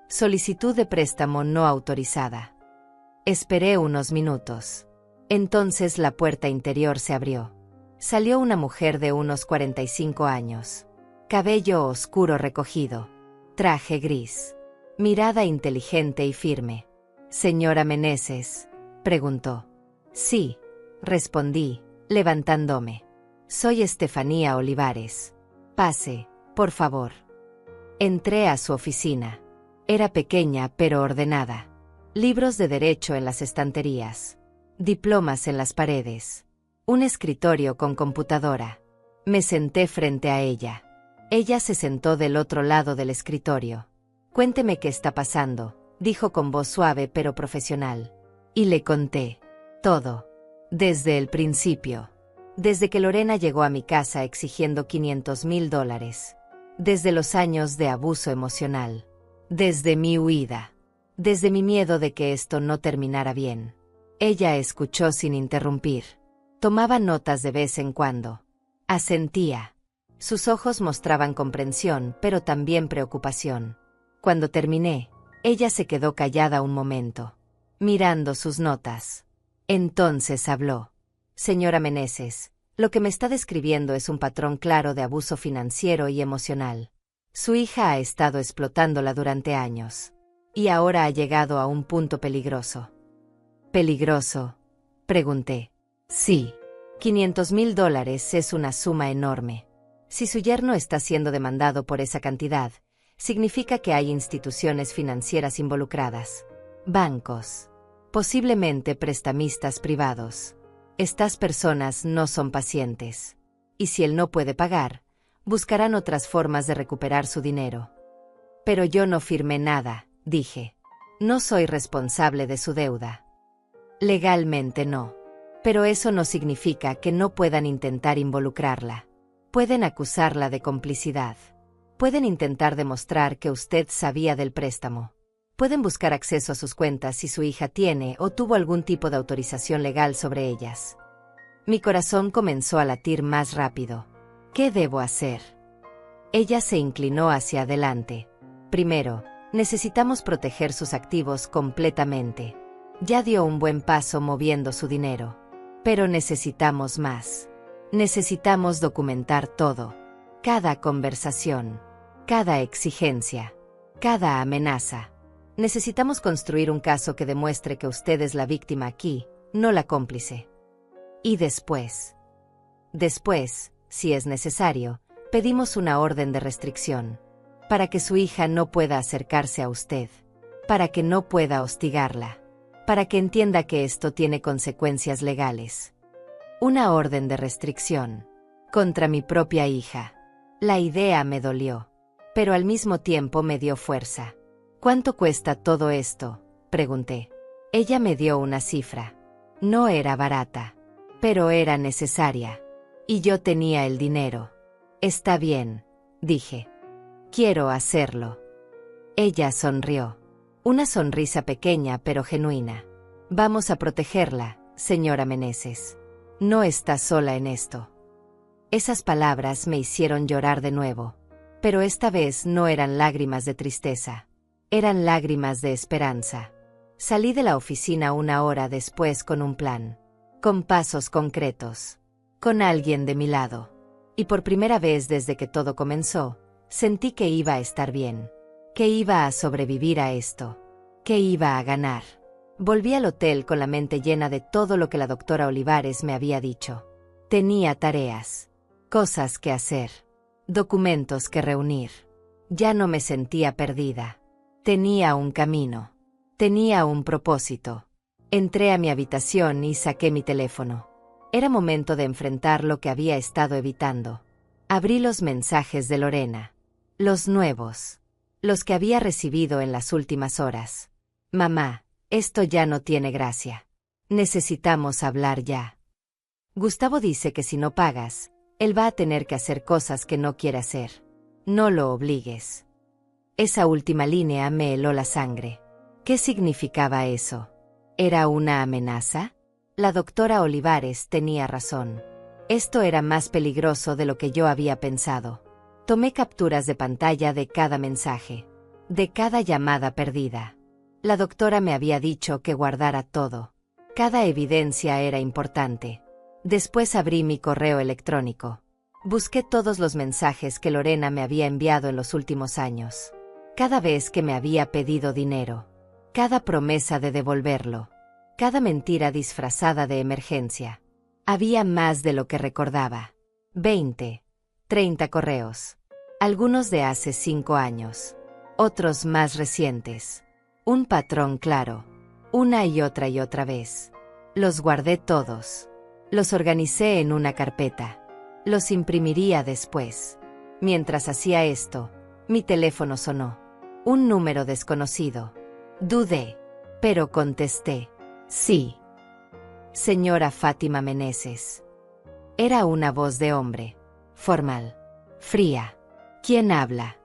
Solicitud de préstamo no autorizada. Esperé unos minutos. Entonces la puerta interior se abrió. Salió una mujer de unos 45 años. Cabello oscuro recogido. Traje gris. Mirada inteligente y firme. «¿Señora Meneses?», preguntó. «Sí», respondí, levantándome. «Soy Estefanía Olivares. Pase, por favor». Entré a su oficina. Era pequeña pero ordenada. libros de derecho en las estanterías, diplomas en las paredes, un escritorio con computadora. Me senté frente a ella. Ella se sentó del otro lado del escritorio. Cuénteme qué está pasando, dijo con voz suave pero profesional. Y le conté todo. Desde el principio. Desde que Lorena llegó a mi casa exigiendo $500,000. Desde los años de abuso emocional. Desde mi huida. Desde mi miedo de que esto no terminara bien. Ella escuchó sin interrumpir. Tomaba notas de vez en cuando. Asentía. Sus ojos mostraban comprensión, pero también preocupación. Cuando terminé, ella se quedó callada un momento, mirando sus notas. Entonces habló. Señora Meneses, lo que me está describiendo es un patrón claro de abuso financiero y emocional. Su hija ha estado explotándola durante años. Y ahora ha llegado a un punto peligroso. ¿Peligroso? Pregunté. Sí. $500,000 es una suma enorme. Si su yerno está siendo demandado por esa cantidad, significa que hay instituciones financieras involucradas. Bancos. Posiblemente prestamistas privados. Estas personas no son pacientes. Y si él no puede pagar, buscarán otras formas de recuperar su dinero. Pero yo no firmé nada, dije. No soy responsable de su deuda. Legalmente no. Pero eso no significa que no puedan intentar involucrarla. Pueden acusarla de complicidad. Pueden intentar demostrar que usted sabía del préstamo. Pueden buscar acceso a sus cuentas si su hija tiene o tuvo algún tipo de autorización legal sobre ellas. Mi corazón comenzó a latir más rápido. ¿Qué debo hacer? Ella se inclinó hacia adelante. Primero, necesitamos proteger sus activos completamente. Ya dio un buen paso moviendo su dinero. Pero necesitamos más. Necesitamos documentar todo. Cada conversación. Cada exigencia. Cada amenaza. Necesitamos construir un caso que demuestre que usted es la víctima aquí, no la cómplice. Y después, si es necesario, pedimos una orden de restricción. Para que su hija no pueda acercarse a usted. Para que no pueda hostigarla. Para que entienda que esto tiene consecuencias legales. Una orden de restricción. Contra mi propia hija. La idea me dolió. Pero al mismo tiempo me dio fuerza. ¿Cuánto cuesta todo esto?, pregunté. Ella me dio una cifra. No era barata. Pero era necesaria. Y yo tenía el dinero. Está bien, dije. Quiero hacerlo. Ella sonrió. Una sonrisa pequeña pero genuina. Vamos a protegerla, señora Meneses. No está sola en esto. Esas palabras me hicieron llorar de nuevo. Pero esta vez no eran lágrimas de tristeza. Eran lágrimas de esperanza. Salí de la oficina una hora después con un plan. Con pasos concretos. Con alguien de mi lado. Y por primera vez desde que todo comenzó, sentí que iba a estar bien. Que iba a sobrevivir a esto. Que iba a ganar. Volví al hotel con la mente llena de todo lo que la doctora Olivares me había dicho. Tenía tareas. Cosas que hacer. Documentos que reunir. Ya no me sentía perdida. Tenía un camino. Tenía un propósito. Entré a mi habitación y saqué mi teléfono. Era momento de enfrentar lo que había estado evitando. Abrí los mensajes de Lorena. Los nuevos. Los que había recibido en las últimas horas. Mamá, esto ya no tiene gracia. Necesitamos hablar ya. Gustavo dice que si no pagas, él va a tener que hacer cosas que no quiere hacer. No lo obligues. Esa última línea me heló la sangre. ¿Qué significaba eso? ¿Era una amenaza? La doctora Olivares tenía razón. Esto era más peligroso de lo que yo había pensado. Tomé capturas de pantalla de cada mensaje. De cada llamada perdida. La doctora me había dicho que guardara todo. Cada evidencia era importante. Después abrí mi correo electrónico. Busqué todos los mensajes que Lorena me había enviado en los últimos años. Cada vez que me había pedido dinero. Cada promesa de devolverlo. Cada mentira disfrazada de emergencia. Había más de lo que recordaba. 20, 30 correos. Algunos de hace 5 años. Otros más recientes. Un patrón claro. una y otra vez. Los guardé todos. Los organicé en una carpeta. Los imprimiría después. Mientras hacía esto, mi teléfono sonó. Un número desconocido. Dudé, pero contesté. Sí. Señora Fátima Meneses. Era una voz de hombre. Formal. Fría. ¿Quién habla?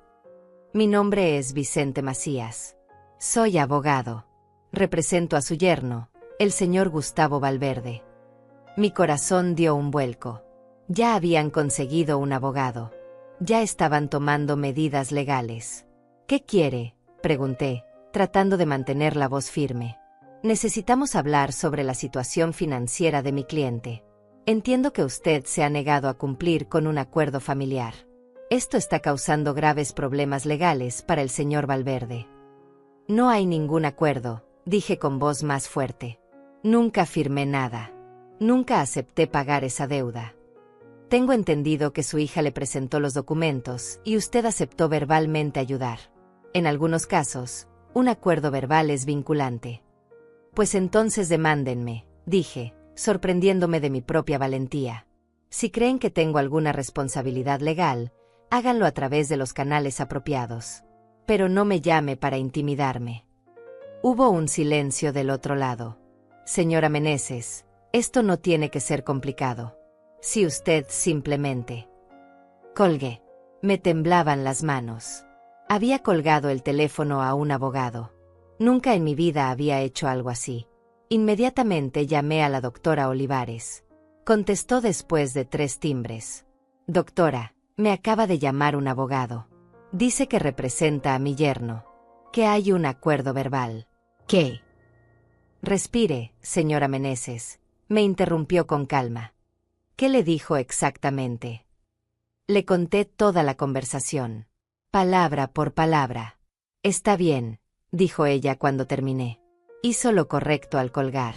Mi nombre es Vicente Macías. Soy abogado. Represento a su yerno, el señor Gustavo Valverde. Mi corazón dio un vuelco. Ya habían conseguido un abogado. Ya estaban tomando medidas legales. ¿Qué quiere?, pregunté, tratando de mantener la voz firme. Necesitamos hablar sobre la situación financiera de mi cliente. Entiendo que usted se ha negado a cumplir con un acuerdo familiar. Esto está causando graves problemas legales para el señor Valverde. No hay ningún acuerdo, dije con voz más fuerte. Nunca firmé nada. Nunca acepté pagar esa deuda. Tengo entendido que su hija le presentó los documentos y usted aceptó verbalmente ayudar. En algunos casos, un acuerdo verbal es vinculante. Pues entonces demándenme, dije, sorprendiéndome de mi propia valentía. Si creen que tengo alguna responsabilidad legal, háganlo a través de los canales apropiados. Pero no me llame para intimidarme. Hubo un silencio del otro lado. Señora Meneses, esto no tiene que ser complicado. Si usted simplemente... Colgué. Me temblaban las manos. Había colgado el teléfono a un abogado. Nunca en mi vida había hecho algo así. Inmediatamente llamé a la doctora Olivares. Contestó después de 3 timbres. Doctora, me acaba de llamar un abogado. Dice que representa a mi yerno. Que hay un acuerdo verbal. ¿Qué? Respire, señora Meneses. Me interrumpió con calma. ¿Qué le dijo exactamente? Le conté toda la conversación. Palabra por palabra. Está bien, dijo ella cuando terminé. Hizo lo correcto al colgar.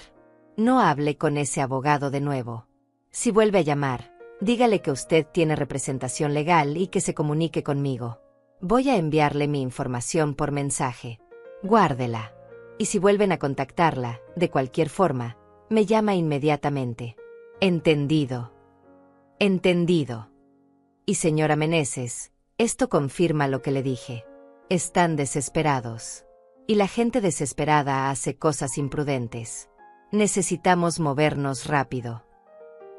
No hable con ese abogado de nuevo. Si vuelve a llamar, dígale que usted tiene representación legal y que se comunique conmigo. Voy a enviarle mi información por mensaje. Guárdela. Y si vuelven a contactarla, de cualquier forma, me llama inmediatamente. Entendido. Entendido. Y señora Meneses, esto confirma lo que le dije. Están desesperados. Y la gente desesperada hace cosas imprudentes. Necesitamos movernos rápido.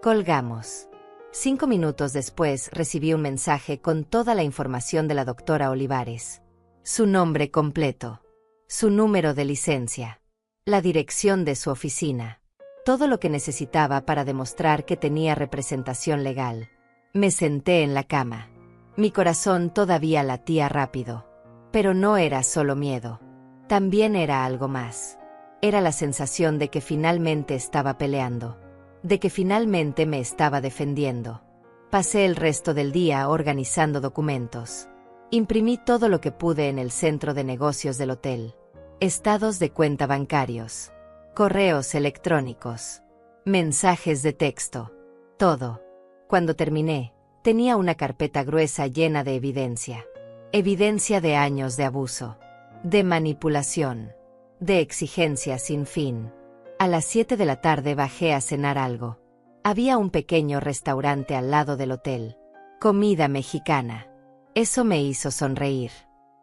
Colgamos. 5 minutos después recibí un mensaje con toda la información de la doctora Olivares. Su nombre completo. Su número de licencia. La dirección de su oficina. Todo lo que necesitaba para demostrar que tenía representación legal. Me senté en la cama. Mi corazón todavía latía rápido. Pero no era solo miedo. También era algo más. Era la sensación de que finalmente estaba peleando. De que finalmente me estaba defendiendo. Pasé el resto del día organizando documentos. Imprimí todo lo que pude en el centro de negocios del hotel. Estados de cuenta bancarios. Correos electrónicos. Mensajes de texto. Todo. Cuando terminé, tenía una carpeta gruesa llena de evidencia. Evidencia de años de abuso. De manipulación. De exigencia sin fin. A las 7 de la tarde bajé a cenar algo. Había un pequeño restaurante al lado del hotel. Comida mexicana. Eso me hizo sonreír.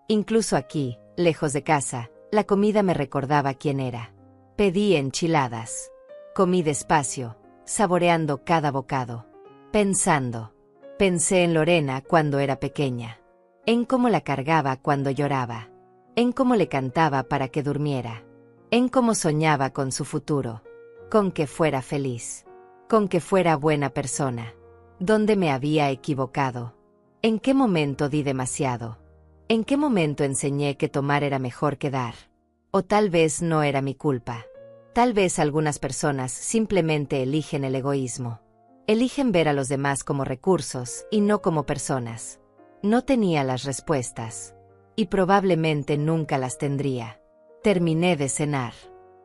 Incluso aquí, lejos de casa, la comida me recordaba quién era. Pedí enchiladas. Comí despacio, saboreando cada bocado. Pensando. Pensé en Lorena cuando era pequeña. En cómo la cargaba cuando lloraba. En cómo le cantaba para que durmiera. En cómo soñaba con su futuro. Con que fuera feliz. Con que fuera buena persona. ¿Dónde me había equivocado? ¿En qué momento di demasiado? ¿En qué momento enseñé que tomar era mejor que dar? O tal vez no era mi culpa. Tal vez algunas personas simplemente eligen el egoísmo. Eligen ver a los demás como recursos y no como personas. No tenía las respuestas. Y probablemente nunca las tendría. Terminé de cenar.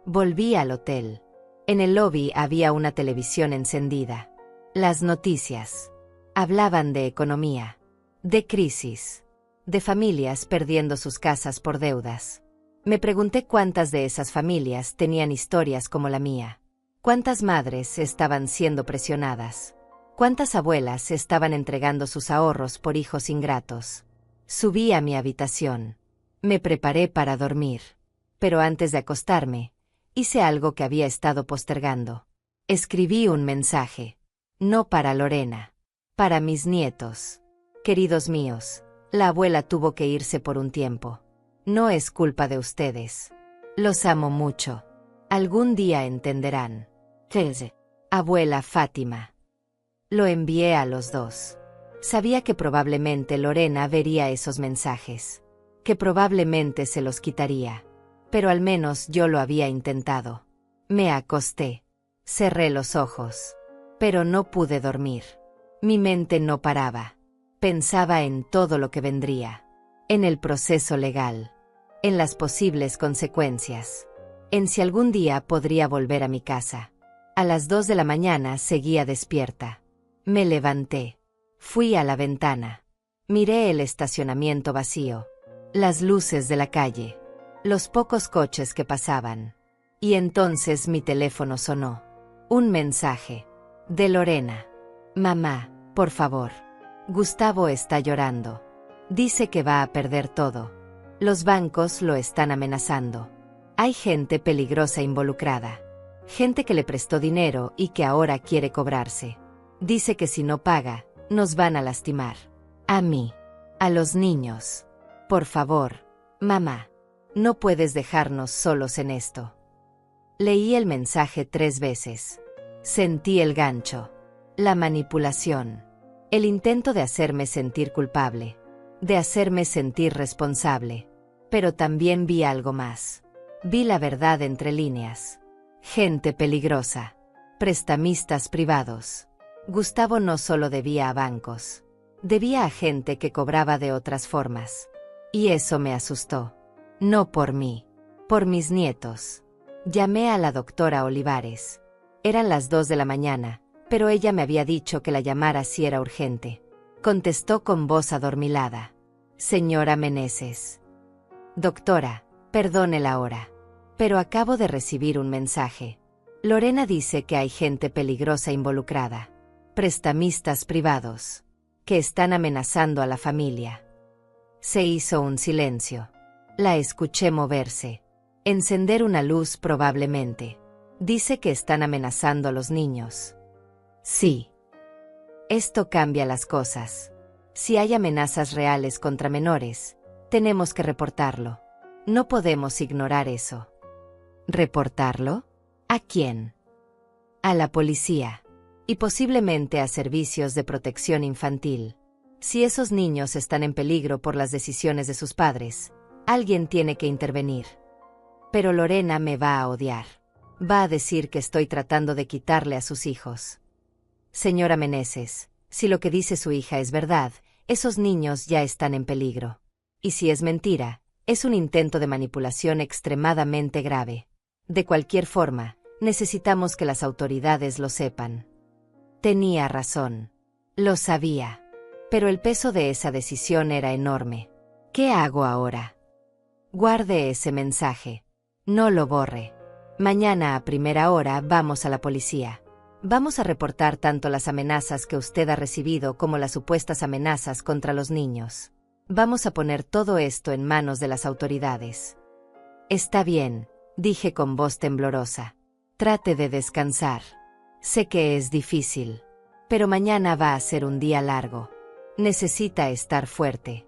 Volví al hotel. En el lobby había una televisión encendida. Las noticias. Hablaban de economía. De crisis. De familias perdiendo sus casas por deudas. Me pregunté cuántas de esas familias tenían historias como la mía. Cuántas madres estaban siendo presionadas. Cuántas abuelas estaban entregando sus ahorros por hijos ingratos. Subí a mi habitación. Me preparé para dormir. Pero antes de acostarme, hice algo que había estado postergando. Escribí un mensaje. No para Lorena. Para mis nietos. Queridos míos, la abuela tuvo que irse por un tiempo. No es culpa de ustedes. Los amo mucho. Algún día entenderán. Abuela Fátima. Lo envié a los dos. Sabía que probablemente Lorena vería esos mensajes. Que probablemente se los quitaría. Pero al menos yo lo había intentado. Me acosté. Cerré los ojos. Pero no pude dormir. Mi mente no paraba. Pensaba en todo lo que vendría. En el proceso legal. En las posibles consecuencias. En si algún día podría volver a mi casa. A las 2 de la mañana seguía despierta. Me levanté. Fui a la ventana. Miré el estacionamiento vacío. Las luces de la calle. Los pocos coches que pasaban. Y entonces mi teléfono sonó. Un mensaje. De Lorena. Mamá, por favor. Gustavo está llorando. Dice que va a perder todo. Los bancos lo están amenazando. Hay gente peligrosa involucrada. Gente que le prestó dinero y que ahora quiere cobrarse. Dice que si no paga, nos van a lastimar. A mí. A los niños. Por favor, mamá. No puedes dejarnos solos en esto. Leí el mensaje 3 veces. Sentí el gancho. La manipulación. El intento de hacerme sentir culpable. De hacerme sentir responsable. Pero también vi algo más. Vi la verdad entre líneas. Gente peligrosa. Prestamistas privados. Gustavo no solo debía a bancos. Debía a gente que cobraba de otras formas. Y eso me asustó. No por mí. Por mis nietos. Llamé a la doctora Olivares. Eran las 2 de la mañana, pero ella me había dicho que la llamara si era urgente. Contestó con voz adormilada. Señora Meneses. Doctora, perdone la hora. Pero acabo de recibir un mensaje. Lorena dice que hay gente peligrosa involucrada. Prestamistas privados. Que están amenazando a la familia. Se hizo un silencio. La escuché moverse. Encender una luz probablemente. Dice que están amenazando a los niños. Sí. Esto cambia las cosas. Si hay amenazas reales contra menores, tenemos que reportarlo. No podemos ignorar eso. ¿Reportarlo? ¿A quién? A la policía. Y posiblemente a servicios de protección infantil. Si esos niños están en peligro por las decisiones de sus padres, alguien tiene que intervenir. Pero Lorena me va a odiar. Va a decir que estoy tratando de quitarle a sus hijos. Señora Meneses, si lo que dice su hija es verdad, esos niños ya están en peligro. Y si es mentira, es un intento de manipulación extremadamente grave. De cualquier forma, necesitamos que las autoridades lo sepan. Tenía razón. Lo sabía. Pero el peso de esa decisión era enorme. ¿Qué hago ahora? Guarde ese mensaje. No lo borre. Mañana a primera hora vamos a la policía. Vamos a reportar tanto las amenazas que usted ha recibido como las supuestas amenazas contra los niños. Vamos a poner todo esto en manos de las autoridades. Está bien, dije con voz temblorosa. Trate de descansar. Sé que es difícil. Pero mañana va a ser un día largo. Necesita estar fuerte.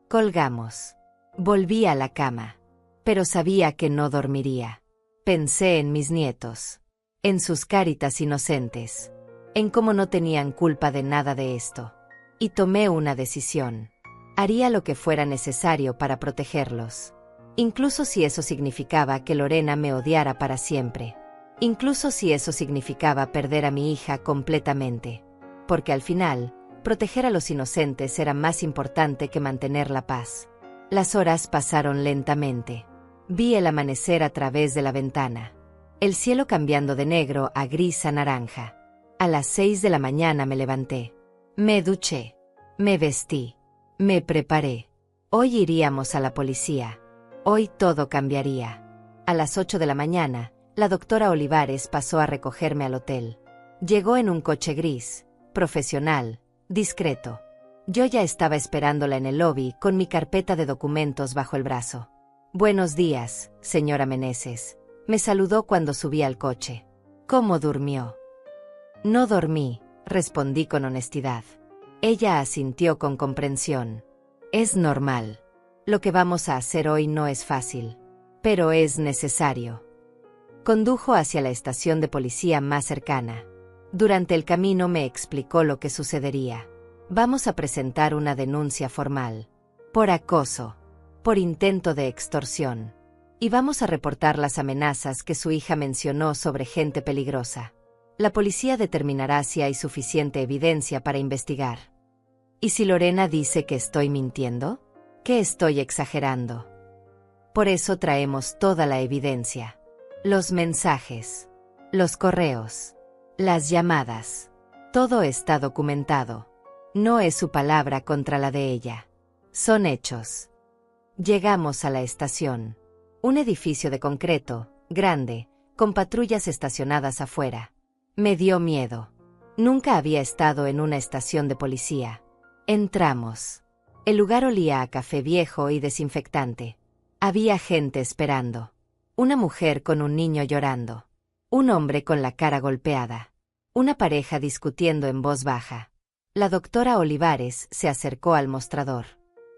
Colgamos. Volví a la cama. Pero sabía que no dormiría. Pensé en mis nietos. En sus caritas inocentes. En cómo no tenían culpa de nada de esto. Y tomé una decisión. Haría lo que fuera necesario para protegerlos. Incluso si eso significaba que Lorena me odiara para siempre. Incluso si eso significaba perder a mi hija completamente. Porque al final, proteger a los inocentes era más importante que mantener la paz. Las horas pasaron lentamente. Vi el amanecer a través de la ventana. El cielo cambiando de negro a gris a naranja. A las 6 de la mañana me levanté. Me duché. Me vestí. Me preparé. Hoy iríamos a la policía. Hoy todo cambiaría. A las 8 de la mañana, la doctora Olivares pasó a recogerme al hotel. Llegó en un coche gris, profesional, discreto. Yo ya estaba esperándola en el lobby con mi carpeta de documentos bajo el brazo. Buenos días, señora Meneses. Me saludó cuando subí al coche. ¿Cómo durmió? No dormí, respondí con honestidad. Ella asintió con comprensión. Es normal. Lo que vamos a hacer hoy no es fácil, pero es necesario. Condujo hacia la estación de policía más cercana. Durante el camino me explicó lo que sucedería. Vamos a presentar una denuncia formal. Por acoso. Por intento de extorsión. Y vamos a reportar las amenazas que su hija mencionó sobre gente peligrosa. La policía determinará si hay suficiente evidencia para investigar. ¿Y si Lorena dice que estoy mintiendo? ¿Que estoy exagerando? Por eso traemos toda la evidencia. Los mensajes. Los correos. Las llamadas. Todo está documentado. No es su palabra contra la de ella. Son hechos. Llegamos a la estación. Un edificio de concreto, grande, con patrullas estacionadas afuera. Me dio miedo. Nunca había estado en una estación de policía. Entramos. El lugar olía a café viejo y desinfectante. Había gente esperando. Una mujer con un niño llorando. Un hombre con la cara golpeada. Una pareja discutiendo en voz baja. La doctora Olivares se acercó al mostrador.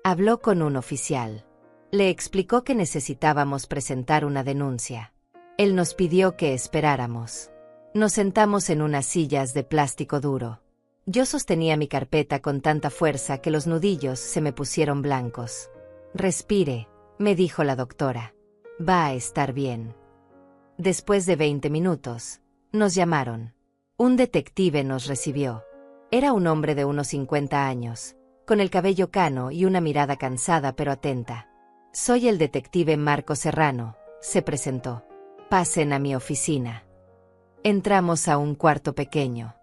Habló con un oficial. Le explicó que necesitábamos presentar una denuncia. Él nos pidió que esperáramos. Nos sentamos en unas sillas de plástico duro. Yo sostenía mi carpeta con tanta fuerza que los nudillos se me pusieron blancos. Respire, me dijo la doctora. Va a estar bien. Después de 20 minutos, nos llamaron. Un detective nos recibió. Era un hombre de unos 50 años, con el cabello cano y una mirada cansada pero atenta. Soy el detective Marco Serrano, se presentó. Pasen a mi oficina. Entramos a un cuarto pequeño.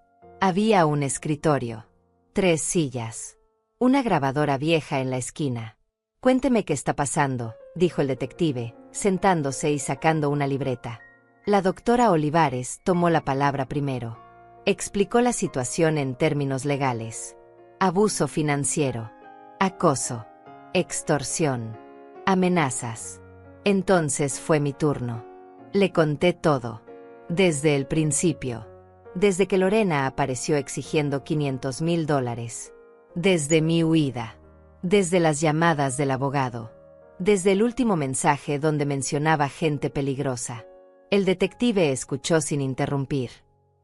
Había un escritorio, 3 sillas, una grabadora vieja en la esquina. Cuénteme qué está pasando, dijo el detective, sentándose y sacando una libreta. La doctora Olivares tomó la palabra primero. Explicó la situación en términos legales. Abuso financiero, acoso, extorsión, amenazas. Entonces fue mi turno. Le conté todo. Desde el principio. Desde que Lorena apareció exigiendo $500,000. Desde mi huida. Desde las llamadas del abogado. Desde el último mensaje donde mencionaba gente peligrosa. El detective escuchó sin interrumpir.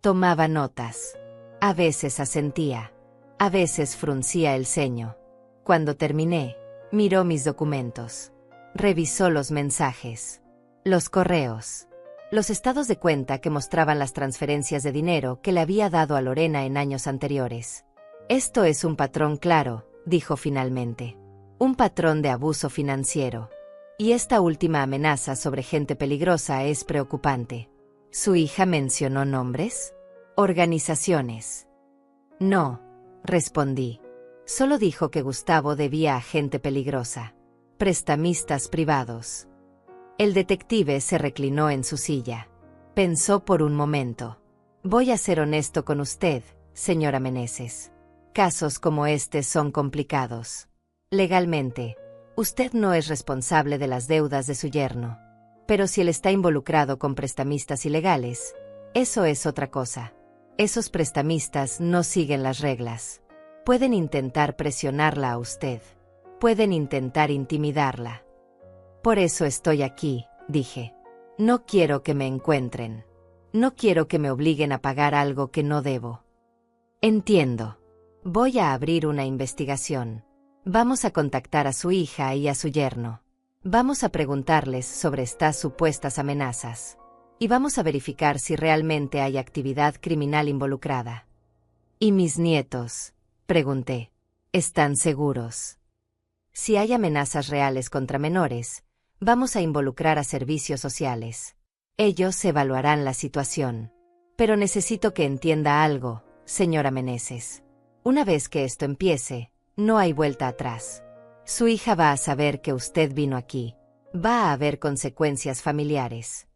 Tomaba notas. A veces asentía. A veces fruncía el ceño. Cuando terminé, miró mis documentos. Revisó los mensajes. Los correos. Los estados de cuenta que mostraban las transferencias de dinero que le había dado a Lorena en años anteriores. Esto es un patrón claro, dijo finalmente. Un patrón de abuso financiero. Y esta última amenaza sobre gente peligrosa es preocupante. ¿Su hija mencionó nombres? ¿Organizaciones? No, respondí. Solo dijo que Gustavo debía a gente peligrosa. Prestamistas privados. El detective se reclinó en su silla. Pensó por un momento. Voy a ser honesto con usted, señora Meneses. Casos como este son complicados. Legalmente, usted no es responsable de las deudas de su yerno. Pero si él está involucrado con prestamistas ilegales, eso es otra cosa. Esos prestamistas no siguen las reglas. Pueden intentar presionarla a usted. Pueden intentar intimidarla. Por eso estoy aquí, dije. No quiero que me encuentren. No quiero que me obliguen a pagar algo que no debo. Entiendo. Voy a abrir una investigación. Vamos a contactar a su hija y a su yerno. Vamos a preguntarles sobre estas supuestas amenazas. Y vamos a verificar si realmente hay actividad criminal involucrada. ¿Y mis nietos?, pregunté. ¿Están seguros? Si hay amenazas reales contra menores, vamos a involucrar a servicios sociales. Ellos evaluarán la situación. Pero necesito que entienda algo, señora Meneses. Una vez que esto empiece, no hay vuelta atrás. Su hija va a saber que usted vino aquí. Va a haber consecuencias familiares.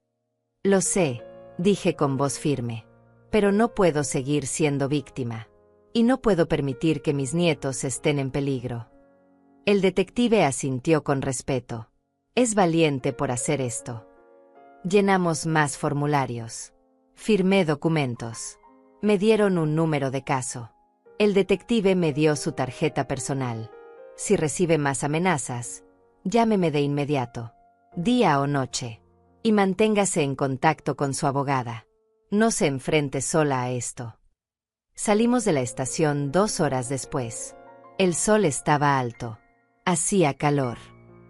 Lo sé, dije con voz firme. Pero no puedo seguir siendo víctima. Y no puedo permitir que mis nietos estén en peligro. El detective asintió con respeto. Es valiente por hacer esto. Llenamos más formularios. Firmé documentos. Me dieron un número de caso. El detective me dio su tarjeta personal. Si recibe más amenazas, llámeme de inmediato, día o noche, y manténgase en contacto con su abogada. No se enfrente sola a esto. Salimos de la estación 2 horas después. El sol estaba alto. Hacía calor.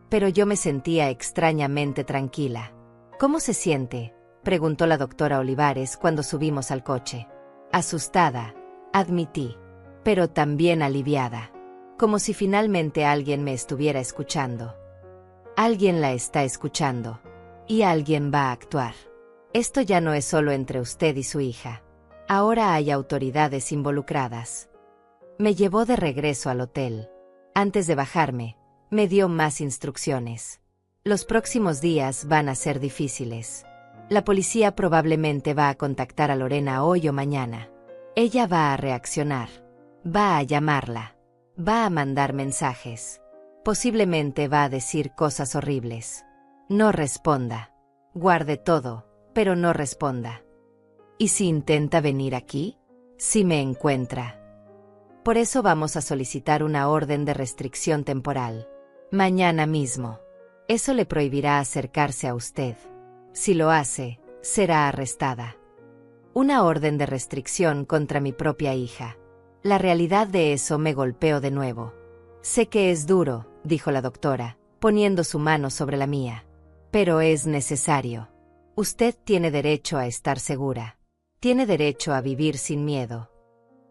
Pero yo me sentía extrañamente tranquila. ¿Cómo se siente?, preguntó la doctora Olivares cuando subimos al coche. Asustada, admití, pero también aliviada. Como si finalmente alguien me estuviera escuchando. Alguien la está escuchando. Y alguien va a actuar. Esto ya no es solo entre usted y su hija. Ahora hay autoridades involucradas. Me llevó de regreso al hotel. Antes de bajarme, me dio más instrucciones. Los próximos días van a ser difíciles. La policía probablemente va a contactar a Lorena hoy o mañana. Ella va a reaccionar. Va a llamarla. Va a mandar mensajes. Posiblemente va a decir cosas horribles. No responda. Guarde todo, pero no responda. ¿Y si intenta venir aquí? Si me encuentra. Por eso vamos a solicitar una orden de restricción temporal. Mañana mismo. Eso le prohibirá acercarse a usted. Si lo hace, será arrestada. Una orden de restricción contra mi propia hija. La realidad de eso me golpeó de nuevo. Sé que es duro, dijo la doctora, poniendo su mano sobre la mía. Pero es necesario. Usted tiene derecho a estar segura. Tiene derecho a vivir sin miedo.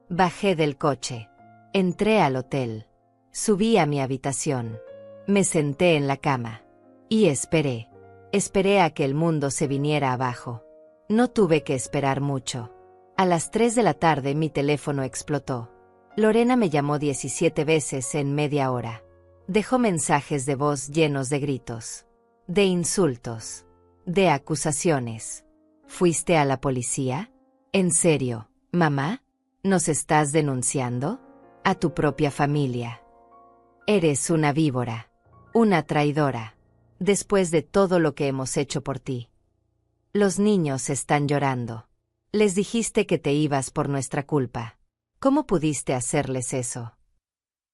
Bajé del coche. Entré al hotel. Subí a mi habitación. Me senté en la cama. Y esperé. Esperé a que el mundo se viniera abajo. No tuve que esperar mucho. A las 3 de la tarde mi teléfono explotó. Lorena me llamó 17 veces en media hora. Dejó mensajes de voz llenos de gritos, de insultos, de acusaciones. ¿Fuiste a la policía? ¿En serio, mamá? ¿Nos estás denunciando? A tu propia familia. Eres una víbora, una traidora, después de todo lo que hemos hecho por ti. Los niños están llorando. Les dijiste que te ibas por nuestra culpa. ¿Cómo pudiste hacerles eso?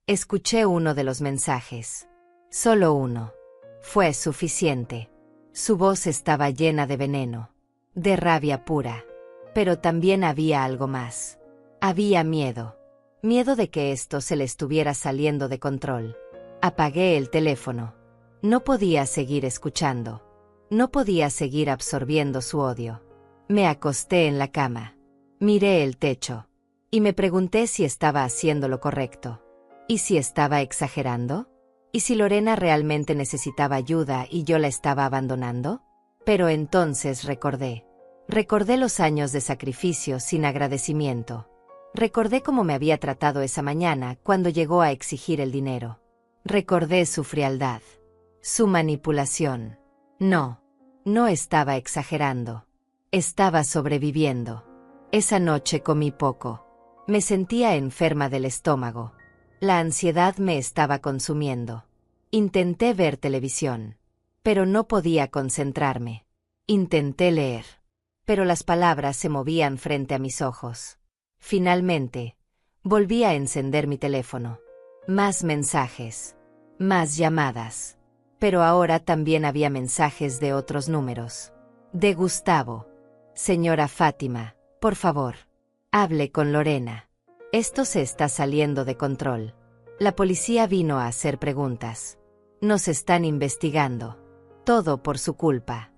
Escuché uno de los mensajes. Solo uno. Fue suficiente. Su voz estaba llena de veneno, de rabia pura. Pero también había algo más. Había miedo. Miedo de que esto se le estuviera saliendo de control. Apagué el teléfono. No podía seguir escuchando. No podía seguir absorbiendo su odio. Me acosté en la cama. Miré el techo. Y me pregunté si estaba haciendo lo correcto. ¿Y si estaba exagerando? ¿Y si Lorena realmente necesitaba ayuda y yo la estaba abandonando? Pero entonces recordé. Recordé los años de sacrificio sin agradecimiento. Recordé cómo me había tratado esa mañana cuando llegó a exigir el dinero. Recordé su frialdad. Su manipulación. No. No estaba exagerando. Estaba sobreviviendo. Esa noche comí poco. Me sentía enferma del estómago. La ansiedad me estaba consumiendo. Intenté ver televisión, pero no podía concentrarme. Intenté leer, pero las palabras se movían frente a mis ojos. Finalmente, volví a encender mi teléfono. Más mensajes, más llamadas. Pero ahora también había mensajes de otros números. De Gustavo. Señora Fátima, por favor, hable con Lorena. Esto se está saliendo de control. La policía vino a hacer preguntas. Nos están investigando. Todo por su culpa.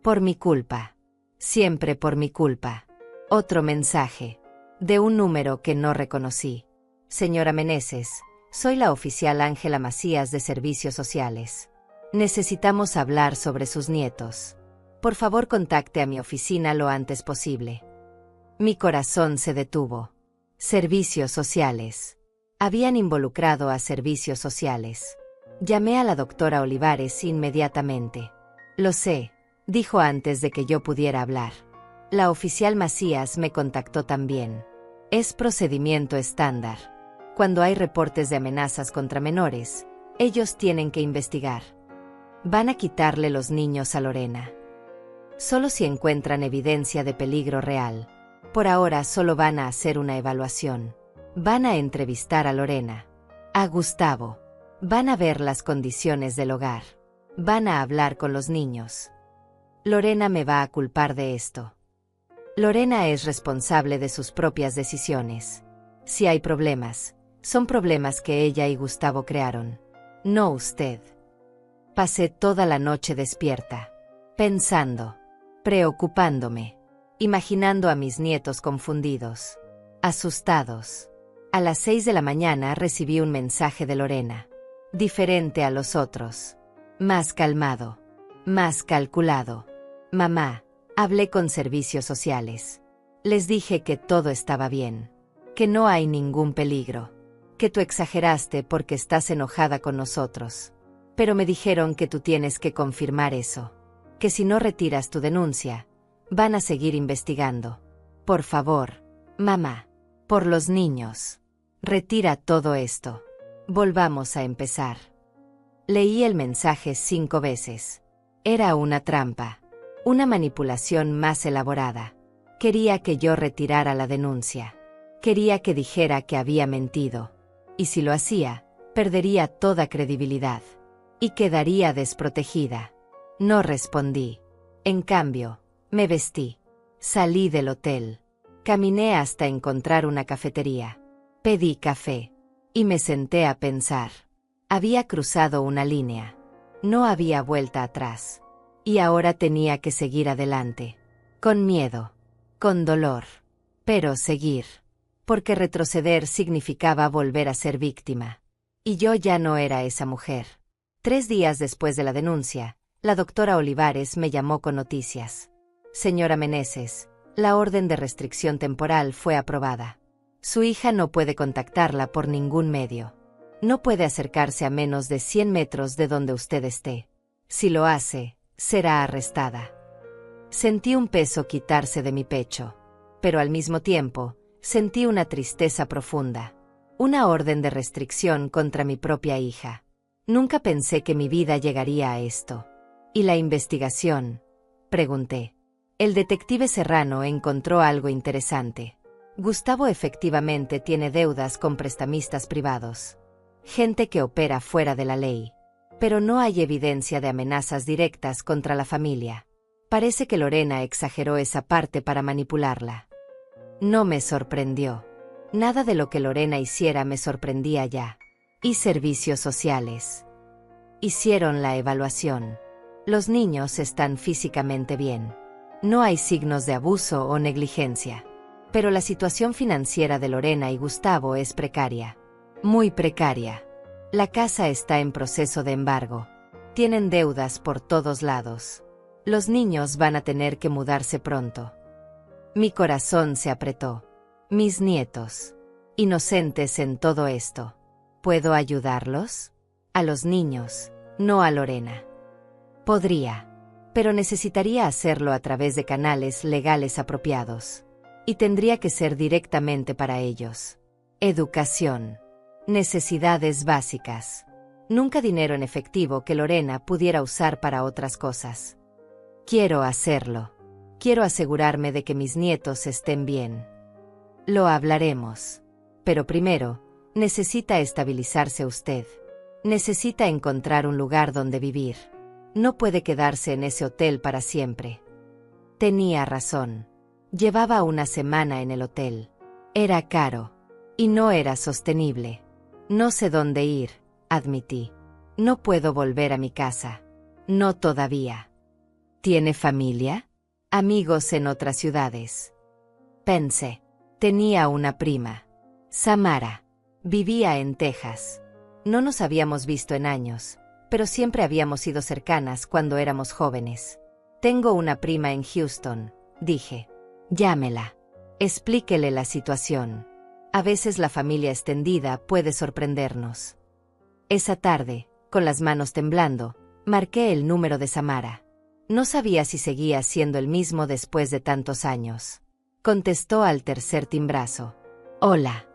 Por mi culpa. Siempre por mi culpa. Otro mensaje. De un número que no reconocí. Señora Meneses, soy la oficial Ángela Macías de Servicios Sociales. Necesitamos hablar sobre sus nietos. Por favor, contacte a mi oficina lo antes posible. Mi corazón se detuvo. Servicios sociales. Habían involucrado a servicios sociales. Llamé a la doctora Olivares inmediatamente. Lo sé, dijo antes de que yo pudiera hablar. La oficial Macías me contactó también. Es procedimiento estándar. Cuando hay reportes de amenazas contra menores, ellos tienen que investigar. Van a quitarle los niños a Lorena. Solo si encuentran evidencia de peligro real. Por ahora solo van a hacer una evaluación. Van a entrevistar a Lorena, a Gustavo. Van a ver las condiciones del hogar. Van a hablar con los niños. Lorena me va a culpar de esto. Lorena es responsable de sus propias decisiones. Si hay problemas, son problemas que ella y Gustavo crearon, no usted. Pasé toda la noche despierta, pensando, preocupándome, imaginando a mis nietos confundidos, asustados. A las 6 de la mañana recibí un mensaje de Lorena, diferente a los otros, más calmado, más calculado. Mamá, hablé con servicios sociales. Les dije que todo estaba bien, que no hay ningún peligro, que tú exageraste porque estás enojada con nosotros. Pero me dijeron que tú tienes que confirmar eso, que si no retiras tu denuncia, van a seguir investigando. Por favor, mamá, por los niños, retira todo esto. Volvamos a empezar. Leí el mensaje 5 veces. Era una trampa, una manipulación más elaborada. Quería que yo retirara la denuncia. Quería que dijera que había mentido. Y si lo hacía, perdería toda credibilidad. Y quedaría desprotegida. No respondí. En cambio, me vestí. Salí del hotel. Caminé hasta encontrar una cafetería. Pedí café. Y me senté a pensar. Había cruzado una línea. No había vuelta atrás. Y ahora tenía que seguir adelante. Con miedo. Con dolor. Pero seguir. Porque retroceder significaba volver a ser víctima. Y yo ya no era esa mujer. 3 días después de la denuncia, la doctora Olivares me llamó con noticias. Señora Meneses, la orden de restricción temporal fue aprobada. Su hija no puede contactarla por ningún medio. No puede acercarse a menos de 100 metros de donde usted esté. Si lo hace, será arrestada. Sentí un peso quitarse de mi pecho, pero al mismo tiempo, sentí una tristeza profunda. Una orden de restricción contra mi propia hija. Nunca pensé que mi vida llegaría a esto. ¿Y la investigación?, pregunté. El detective Serrano encontró algo interesante. Gustavo efectivamente tiene deudas con prestamistas privados. Gente que opera fuera de la ley. Pero no hay evidencia de amenazas directas contra la familia. Parece que Lorena exageró esa parte para manipularla. No me sorprendió. Nada de lo que Lorena hiciera me sorprendía ya. Y servicios sociales. Hicieron la evaluación. Los niños están físicamente bien. No hay signos de abuso o negligencia. Pero la situación financiera de Lorena y Gustavo es precaria. Muy precaria. La casa está en proceso de embargo. Tienen deudas por todos lados. Los niños van a tener que mudarse pronto. Mi corazón se apretó. Mis nietos. Inocentes en todo esto. ¿Puedo ayudarlos? A los niños, no a Lorena. Podría. Pero necesitaría hacerlo a través de canales legales apropiados. Y tendría que ser directamente para ellos. Educación. Necesidades básicas. Nunca dinero en efectivo que Lorena pudiera usar para otras cosas. Quiero hacerlo. Quiero asegurarme de que mis nietos estén bien. Lo hablaremos. Pero primero, necesita estabilizarse usted. Necesita encontrar un lugar donde vivir. No puede quedarse en ese hotel para siempre. Tenía razón. Llevaba una semana en el hotel. Era caro. Y no era sostenible. No sé dónde ir, admití. No puedo volver a mi casa. No todavía. ¿Tiene familia? Amigos en otras ciudades. Pensé. Tenía una prima. Samara. Vivía en Texas. No nos habíamos visto en años, pero siempre habíamos sido cercanas cuando éramos jóvenes. Tengo una prima en Houston, dije. Llámela. Explíquele la situación. A veces la familia extendida puede sorprendernos. Esa tarde, Con las manos temblando, marqué el número de Samara. No sabía si seguía siendo el mismo después de tantos años. Contestó al tercer timbrazo. Hola.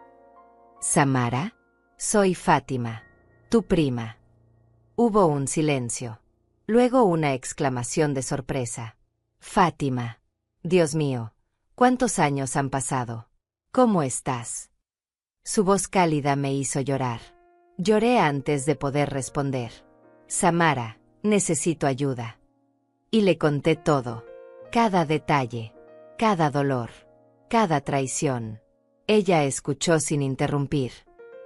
¿Samara? Soy Fátima, tu prima. Hubo un silencio. Luego una exclamación de sorpresa. Fátima. Dios mío, ¿cuántos años han pasado? ¿Cómo estás? Su voz cálida me hizo llorar. Lloré antes de poder responder. Samara, necesito ayuda. Y le conté todo. Cada detalle. Cada dolor. Cada traición. Ella escuchó sin interrumpir.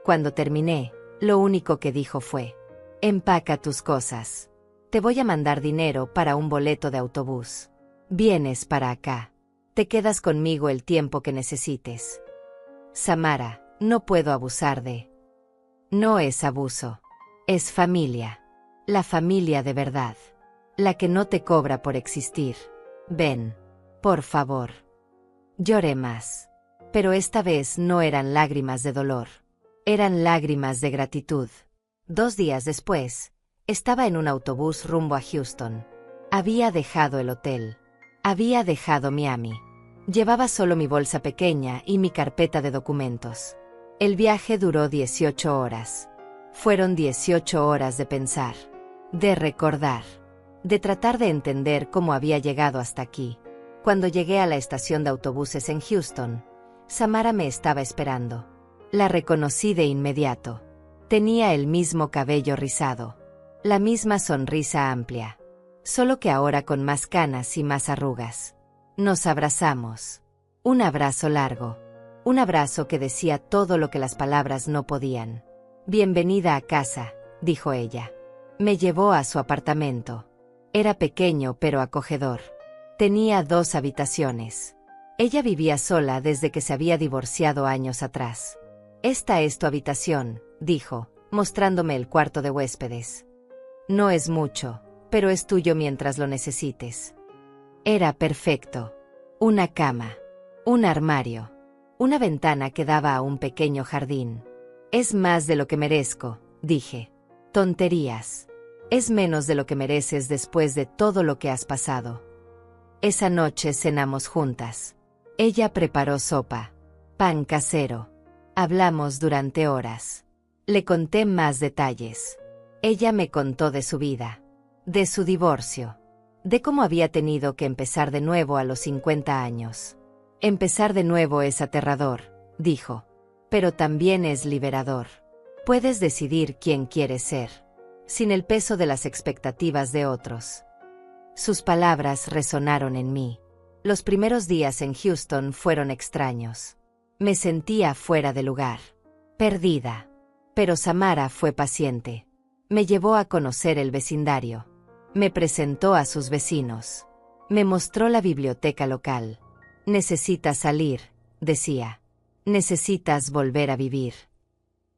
Cuando terminé, lo único que dijo fue: empaca tus cosas. Te voy a mandar dinero para un boleto de autobús. Vienes para acá. Te quedas conmigo el tiempo que necesites. Samara, no puedo abusar de... No es abuso. Es familia. La familia de verdad. La que no te cobra por existir. Ven. Por favor. Lloré más. Pero esta vez no eran lágrimas de dolor. Eran lágrimas de gratitud. 2 días después, estaba en un autobús rumbo a Houston. Había dejado el hotel. Había dejado Miami. Llevaba solo mi bolsa pequeña y mi carpeta de documentos. El viaje duró 18 horas. Fueron 18 horas de pensar, de recordar, de tratar de entender cómo había llegado hasta aquí. Cuando llegué a la estación de autobuses en Houston, Samara me estaba esperando. La reconocí de inmediato. Tenía el mismo cabello rizado, la misma sonrisa amplia, solo que ahora con más canas y más arrugas. Nos abrazamos. Un abrazo largo. Un abrazo que decía todo lo que las palabras no podían. Bienvenida a casa, dijo ella. Me llevó a su apartamento. Era pequeño pero acogedor. Tenía 2 habitaciones. Ella vivía sola desde que se había divorciado años atrás. Esta es tu habitación, dijo, mostrándome el cuarto de huéspedes. No es mucho, pero es tuyo mientras lo necesites. Era perfecto. Una cama. Un armario. Una ventana que daba a un pequeño jardín. Es más de lo que merezco, dije. Tonterías. Es menos de lo que mereces después de todo lo que has pasado. Esa noche cenamos juntas. Ella preparó sopa, pan casero. Hablamos durante horas. Le conté más detalles. Ella me contó de su vida, de su divorcio, de cómo había tenido que empezar de nuevo a los 50 años. Empezar de nuevo es aterrador, dijo, pero también es liberador. Puedes decidir quién quieres ser, sin el peso de las expectativas de otros. Sus palabras resonaron en mí. Los primeros días en Houston fueron extraños. Me sentía fuera de lugar, perdida. Pero Samara fue paciente. Me llevó a conocer el vecindario. Me presentó a sus vecinos. Me mostró la biblioteca local. Necesitas salir, decía. Necesitas volver a vivir.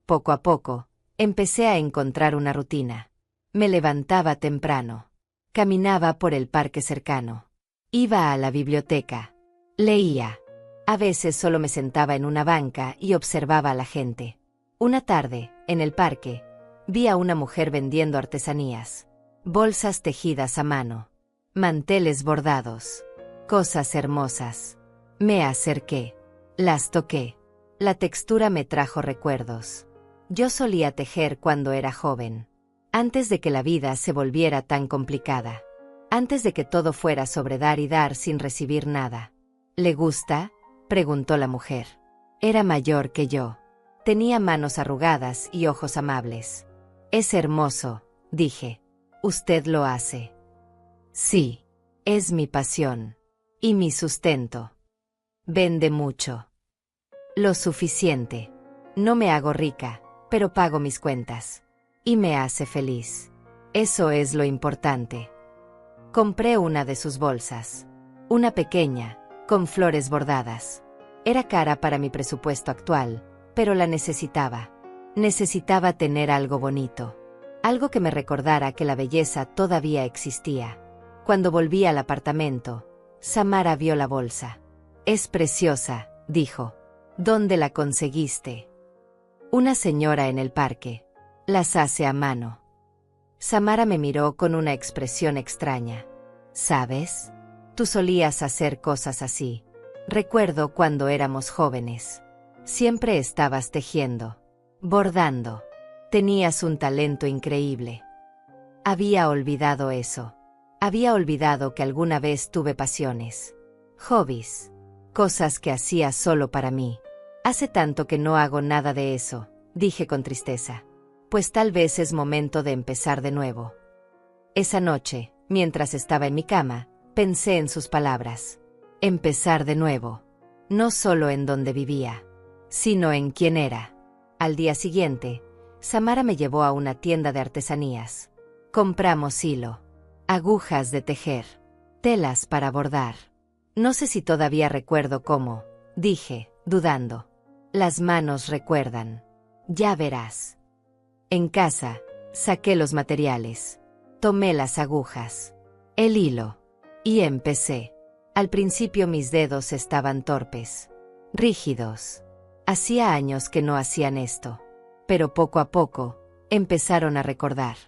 Poco a poco, empecé a encontrar una rutina. Me levantaba temprano. Caminaba por el parque cercano. Iba a la biblioteca. Leía. A veces solo me sentaba en una banca y observaba a la gente. Una tarde, en el parque, vi a una mujer vendiendo artesanías. Bolsas tejidas a mano. Manteles bordados. Cosas hermosas. Me acerqué. Las toqué. La textura me trajo recuerdos. Yo solía tejer cuando era joven. Antes de que la vida se volviera tan complicada. Antes de que todo fuera sobre dar y dar sin recibir nada. ¿Le gusta?, preguntó la mujer. Era mayor que yo. Tenía manos arrugadas y ojos amables. Es hermoso, dije. Usted lo hace. Sí. Es mi pasión. Y mi sustento. Vende mucho. Lo suficiente. No me hago rica, pero pago mis cuentas. Y me hace feliz. Eso es lo importante. Compré una de sus bolsas. Una pequeña, con flores bordadas. Era cara para mi presupuesto actual, pero la necesitaba. Necesitaba tener algo bonito. Algo que me recordara que la belleza todavía existía. Cuando volví al apartamento, Samara vio la bolsa. Es preciosa, dijo. ¿Dónde la conseguiste? Una señora en el parque. Las hace a mano. Samara me miró con una expresión extraña. ¿Sabes? Tú solías hacer cosas así. Recuerdo cuando éramos jóvenes. Siempre estabas tejiendo, bordando. Tenías un talento increíble. Había olvidado eso. Había olvidado que alguna vez tuve pasiones, hobbies, cosas que hacía solo para mí. Hace tanto que no hago nada de eso, dije con tristeza. Pues tal vez es momento de empezar de nuevo. Esa noche, mientras estaba en mi cama, pensé en sus palabras. Empezar de nuevo. No solo en donde vivía, sino en quién era. Al día siguiente, Samara me llevó a una tienda de artesanías. Compramos hilo, agujas de tejer, telas para bordar. No sé si todavía recuerdo cómo, dije, dudando. Las manos recuerdan. Ya verás. En casa, saqué los materiales, tomé las agujas, el hilo, y empecé. Al principio mis dedos estaban torpes, rígidos. Hacía años que no hacían esto, pero poco a poco, empezaron a recordar.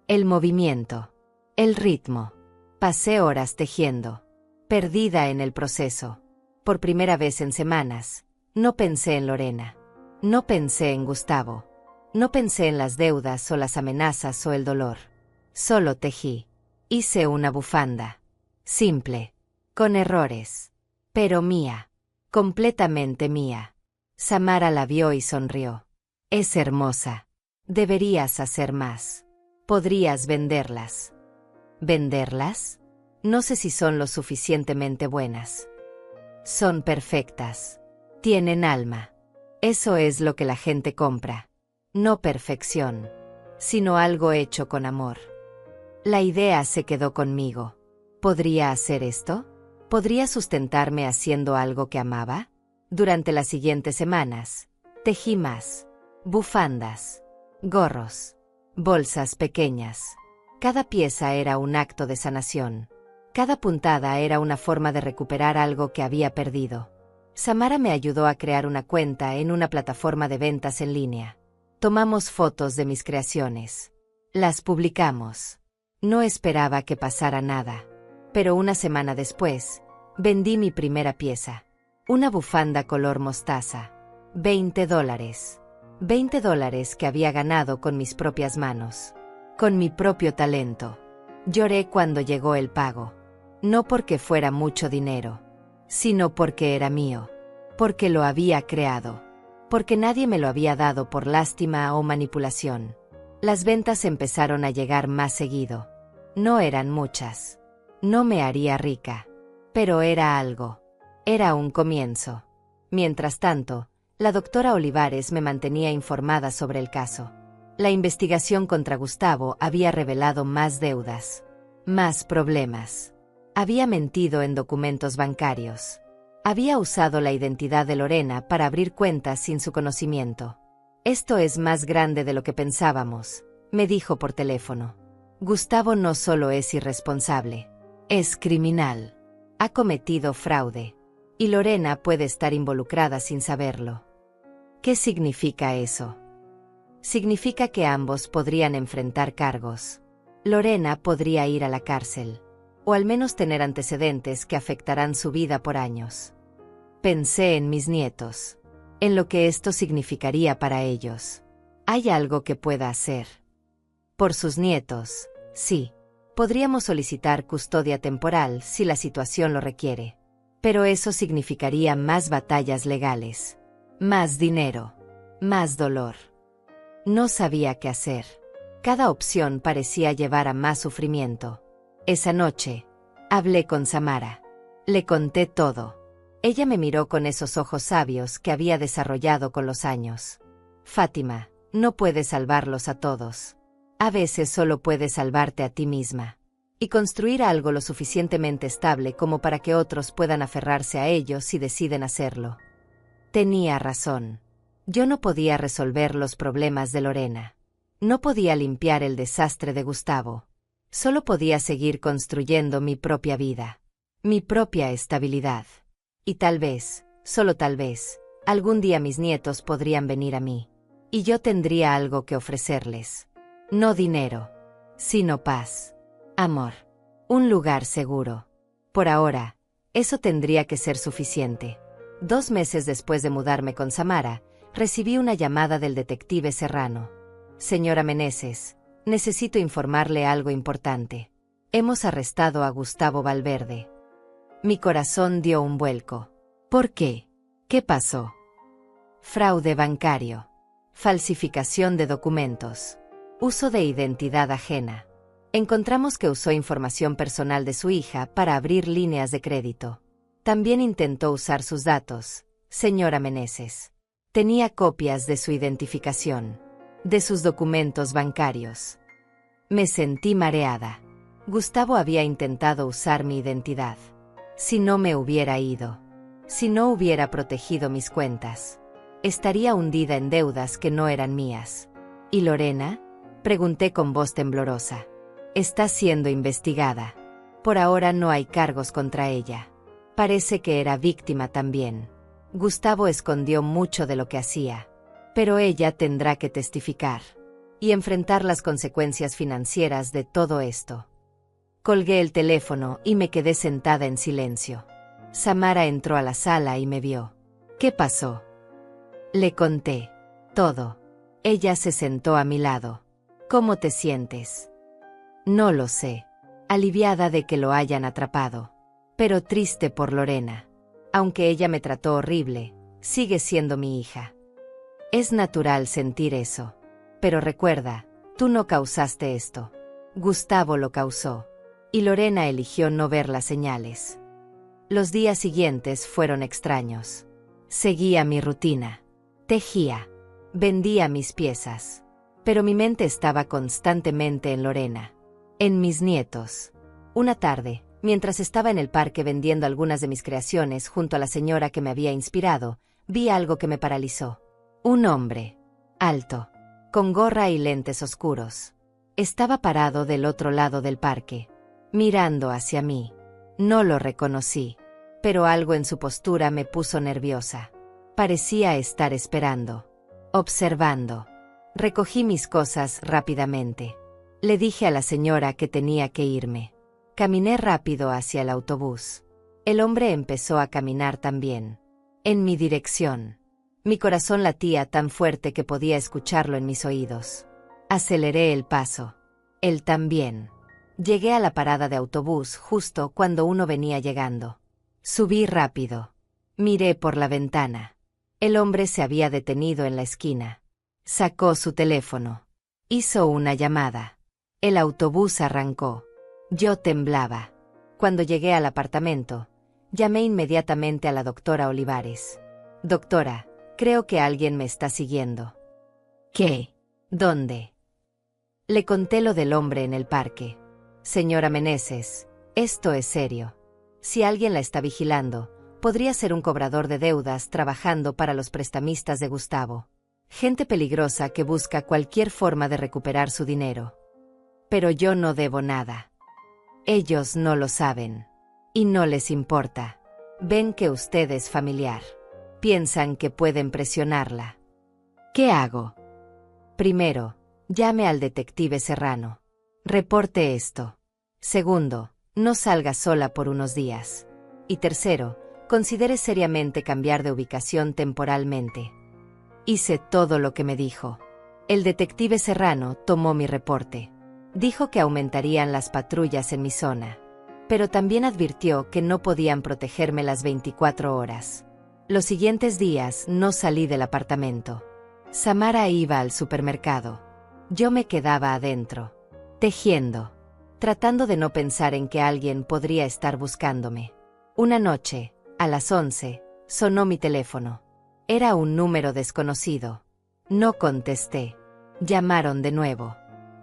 El movimiento, el ritmo. Pasé horas tejiendo, perdida en el proceso. Por primera vez en semanas, no pensé en Lorena, no pensé en Gustavo. No pensé en las deudas o las amenazas o el dolor. Solo tejí. Hice una bufanda. Simple. Con errores. Pero mía. Completamente mía. Samara la vio y sonrió. Es hermosa. Deberías hacer más. Podrías venderlas. ¿Venderlas? No sé si son lo suficientemente buenas. Son perfectas. Tienen alma. Eso es lo que la gente compra. No perfección, sino algo hecho con amor. La idea se quedó conmigo. ¿Podría hacer esto? ¿Podría sustentarme haciendo algo que amaba? Durante las siguientes semanas, tejí más. Bufandas, gorros, bolsas pequeñas. Cada pieza era un acto de sanación. Cada puntada era una forma de recuperar algo que había perdido. Samara me ayudó a crear una cuenta en una plataforma de ventas en línea. Tomamos fotos de mis creaciones. Las publicamos. No esperaba que pasara nada. Pero una semana después, vendí mi primera pieza. Una bufanda color mostaza. $20. $20 que había ganado con mis propias manos. Con mi propio talento. Lloré cuando llegó el pago. No porque fuera mucho dinero, sino porque era mío. Porque lo había creado. Porque nadie me lo había dado por lástima o manipulación. Las ventas empezaron a llegar más seguido. No eran muchas. No me haría rica. Pero era algo. Era un comienzo. Mientras tanto, la doctora Olivares me mantenía informada sobre el caso. La investigación contra Gustavo había revelado más deudas. Más problemas. Había mentido en documentos bancarios. Había usado la identidad de Lorena para abrir cuentas sin su conocimiento. Esto es más grande de lo que pensábamos, me dijo por teléfono. Gustavo no solo es irresponsable, es criminal. Ha cometido fraude. Y Lorena puede estar involucrada sin saberlo. ¿Qué significa eso? Significa que ambos podrían enfrentar cargos. Lorena podría ir a la cárcel. O al menos tener antecedentes que afectarán su vida por años. Pensé en mis nietos, en lo que esto significaría para ellos. ¿Hay algo que pueda hacer? Por sus nietos, sí. Podríamos solicitar custodia temporal si la situación lo requiere. Pero eso significaría más batallas legales, más dinero, más dolor. No sabía qué hacer. Cada opción parecía llevar a más sufrimiento. Esa noche, hablé con Samara. Le conté todo. Ella me miró con esos ojos sabios que había desarrollado con los años. Fátima, no puedes salvarlos a todos. A veces solo puedes salvarte a ti misma. Y construir algo lo suficientemente estable como para que otros puedan aferrarse a ello si deciden hacerlo. Tenía razón. Yo no podía resolver los problemas de Lorena. No podía limpiar el desastre de Gustavo. Solo podía seguir construyendo mi propia vida, mi propia estabilidad. Y tal vez, solo tal vez, algún día mis nietos podrían venir a mí. Y yo tendría algo que ofrecerles. No dinero, sino paz. Amor. Un lugar seguro. Por ahora, eso tendría que ser suficiente. 2 meses después de mudarme con Samara, recibí una llamada del detective Serrano. Señora Meneses, necesito informarle algo importante. Hemos arrestado a Gustavo Valverde. Mi corazón dio un vuelco. ¿Por qué? ¿Qué pasó? Fraude bancario. Falsificación de documentos. Uso de identidad ajena. Encontramos que usó información personal de su hija para abrir líneas de crédito. También intentó usar sus datos, señora Meneses. Tenía copias de su identificación, de sus documentos bancarios. Me sentí mareada. Gustavo había intentado usar mi identidad. Si no me hubiera ido, si no hubiera protegido mis cuentas, estaría hundida en deudas que no eran mías. ¿Y Lorena? Pregunté con voz temblorosa. Está siendo investigada. Por ahora no hay cargos contra ella. Parece que era víctima también. Gustavo escondió mucho de lo que hacía. Pero ella tendrá que testificar y enfrentar las consecuencias financieras de todo esto. Colgué el teléfono y me quedé sentada en silencio. Samara entró a la sala y me vio. ¿Qué pasó? Le conté todo. Ella se sentó a mi lado. ¿Cómo te sientes? No lo sé. Aliviada de que lo hayan atrapado. Pero triste por Lorena. Aunque ella me trató horrible, sigue siendo mi hija. Es natural sentir eso. Pero recuerda, tú no causaste esto. Gustavo lo causó. Y Lorena eligió no ver las señales. Los días siguientes fueron extraños. Seguía mi rutina. Tejía. Vendía mis piezas. Pero mi mente estaba constantemente en Lorena. En mis nietos. Una tarde, mientras estaba en el parque vendiendo algunas de mis creaciones junto a la señora que me había inspirado, vi algo que me paralizó. Un hombre. Alto. Con gorra y lentes oscuros. Estaba parado del otro lado del parque. Mirando hacia mí. No lo reconocí. Pero algo en su postura me puso nerviosa. Parecía estar esperando. Observando. Recogí mis cosas rápidamente. Le dije a la señora que tenía que irme. Caminé rápido hacia el autobús. El hombre empezó a caminar también. En mi dirección. Mi corazón latía tan fuerte que podía escucharlo en mis oídos. Aceleré el paso. Él también. Llegué a la parada de autobús justo cuando uno venía llegando. Subí rápido. Miré por la ventana. El hombre se había detenido en la esquina. Sacó su teléfono. Hizo una llamada. El autobús arrancó. Yo temblaba. Cuando llegué al apartamento, llamé inmediatamente a la doctora Olivares. Doctora, creo que alguien me está siguiendo. ¿Qué? ¿Dónde? Le conté lo del hombre en el parque. Señora Meneses, esto es serio. Si alguien la está vigilando, podría ser un cobrador de deudas trabajando para los prestamistas de Gustavo. Gente peligrosa que busca cualquier forma de recuperar su dinero. Pero yo no debo nada. Ellos no lo saben. Y no les importa. Ven que usted es familiar. Piensan que pueden presionarla. ¿Qué hago? Primero, llame al detective Serrano. Reporte esto. Segundo, no salga sola por unos días. Y tercero, considere seriamente cambiar de ubicación temporalmente. Hice todo lo que me dijo. El detective Serrano tomó mi reporte. Dijo que aumentarían las patrullas en mi zona. Pero también advirtió que no podían protegerme las 24 horas. Los siguientes días no salí del apartamento. Samara iba al supermercado. Yo me quedaba adentro, tejiendo, tratando de no pensar en que alguien podría estar buscándome. Una noche, a las 11, sonó mi teléfono. Era un número desconocido. No contesté. Llamaron de nuevo.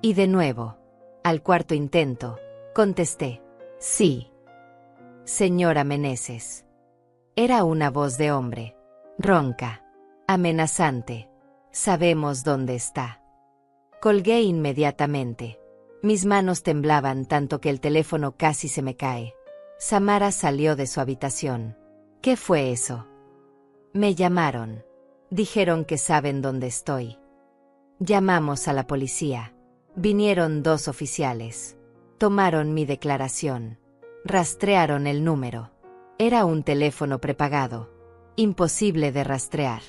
Y de nuevo. Al cuarto intento, contesté. Sí. Señora Meneses. Era una voz de hombre. Ronca. Amenazante. Sabemos dónde está. Colgué inmediatamente. Mis manos temblaban tanto que el teléfono casi se me cae. Samara salió de su habitación. ¿Qué fue eso? Me llamaron. Dijeron que saben dónde estoy. Llamamos a la policía. Vinieron 2 oficiales. Tomaron mi declaración. Rastrearon el número. Era un teléfono prepagado. Imposible de rastrear.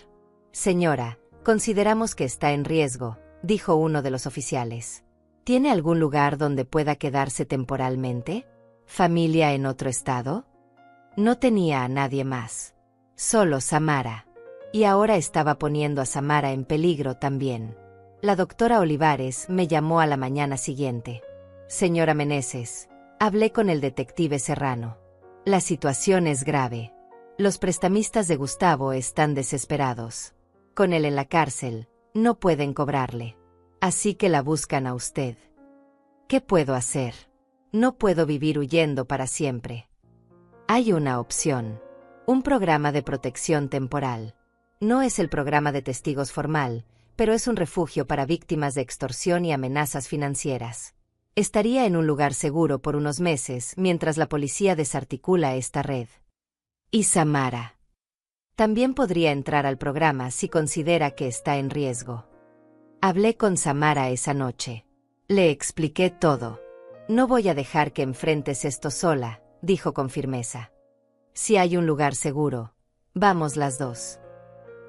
Señora, consideramos que está en riesgo, dijo uno de los oficiales. ¿Tiene algún lugar donde pueda quedarse temporalmente? ¿Familia en otro estado? No tenía a nadie más. Solo Samara. Y ahora estaba poniendo a Samara en peligro también. La doctora Olivares me llamó a la mañana siguiente. Señora Meneses, hablé con el detective Serrano. La situación es grave. Los prestamistas de Gustavo están desesperados. Con él en la cárcel, no pueden cobrarle. Así que la buscan a usted. ¿Qué puedo hacer? No puedo vivir huyendo para siempre. Hay una opción. Un programa de protección temporal. No es el programa de testigos formal, pero es un refugio para víctimas de extorsión y amenazas financieras. Estaría en un lugar seguro por unos meses mientras la policía desarticula esta red. Y Samara. También podría entrar al programa si considera que está en riesgo. Hablé con Samara esa noche. Le expliqué todo. No voy a dejar que enfrentes esto sola, dijo con firmeza. Si hay un lugar seguro, vamos las 2.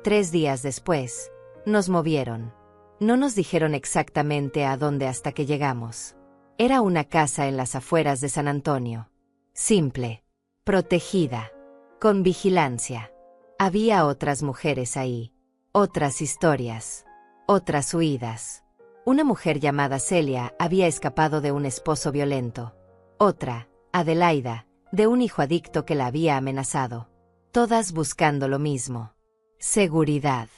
3 días después, nos movieron. No nos dijeron exactamente a dónde hasta que llegamos. Era una casa en las afueras de San Antonio. Simple. Protegida. Con vigilancia. Había otras mujeres ahí. Otras historias. Otras huidas. Una mujer llamada Celia había escapado de un esposo violento. Otra, Adelaida, de un hijo adicto que la había amenazado. Todas buscando lo mismo. Seguridad.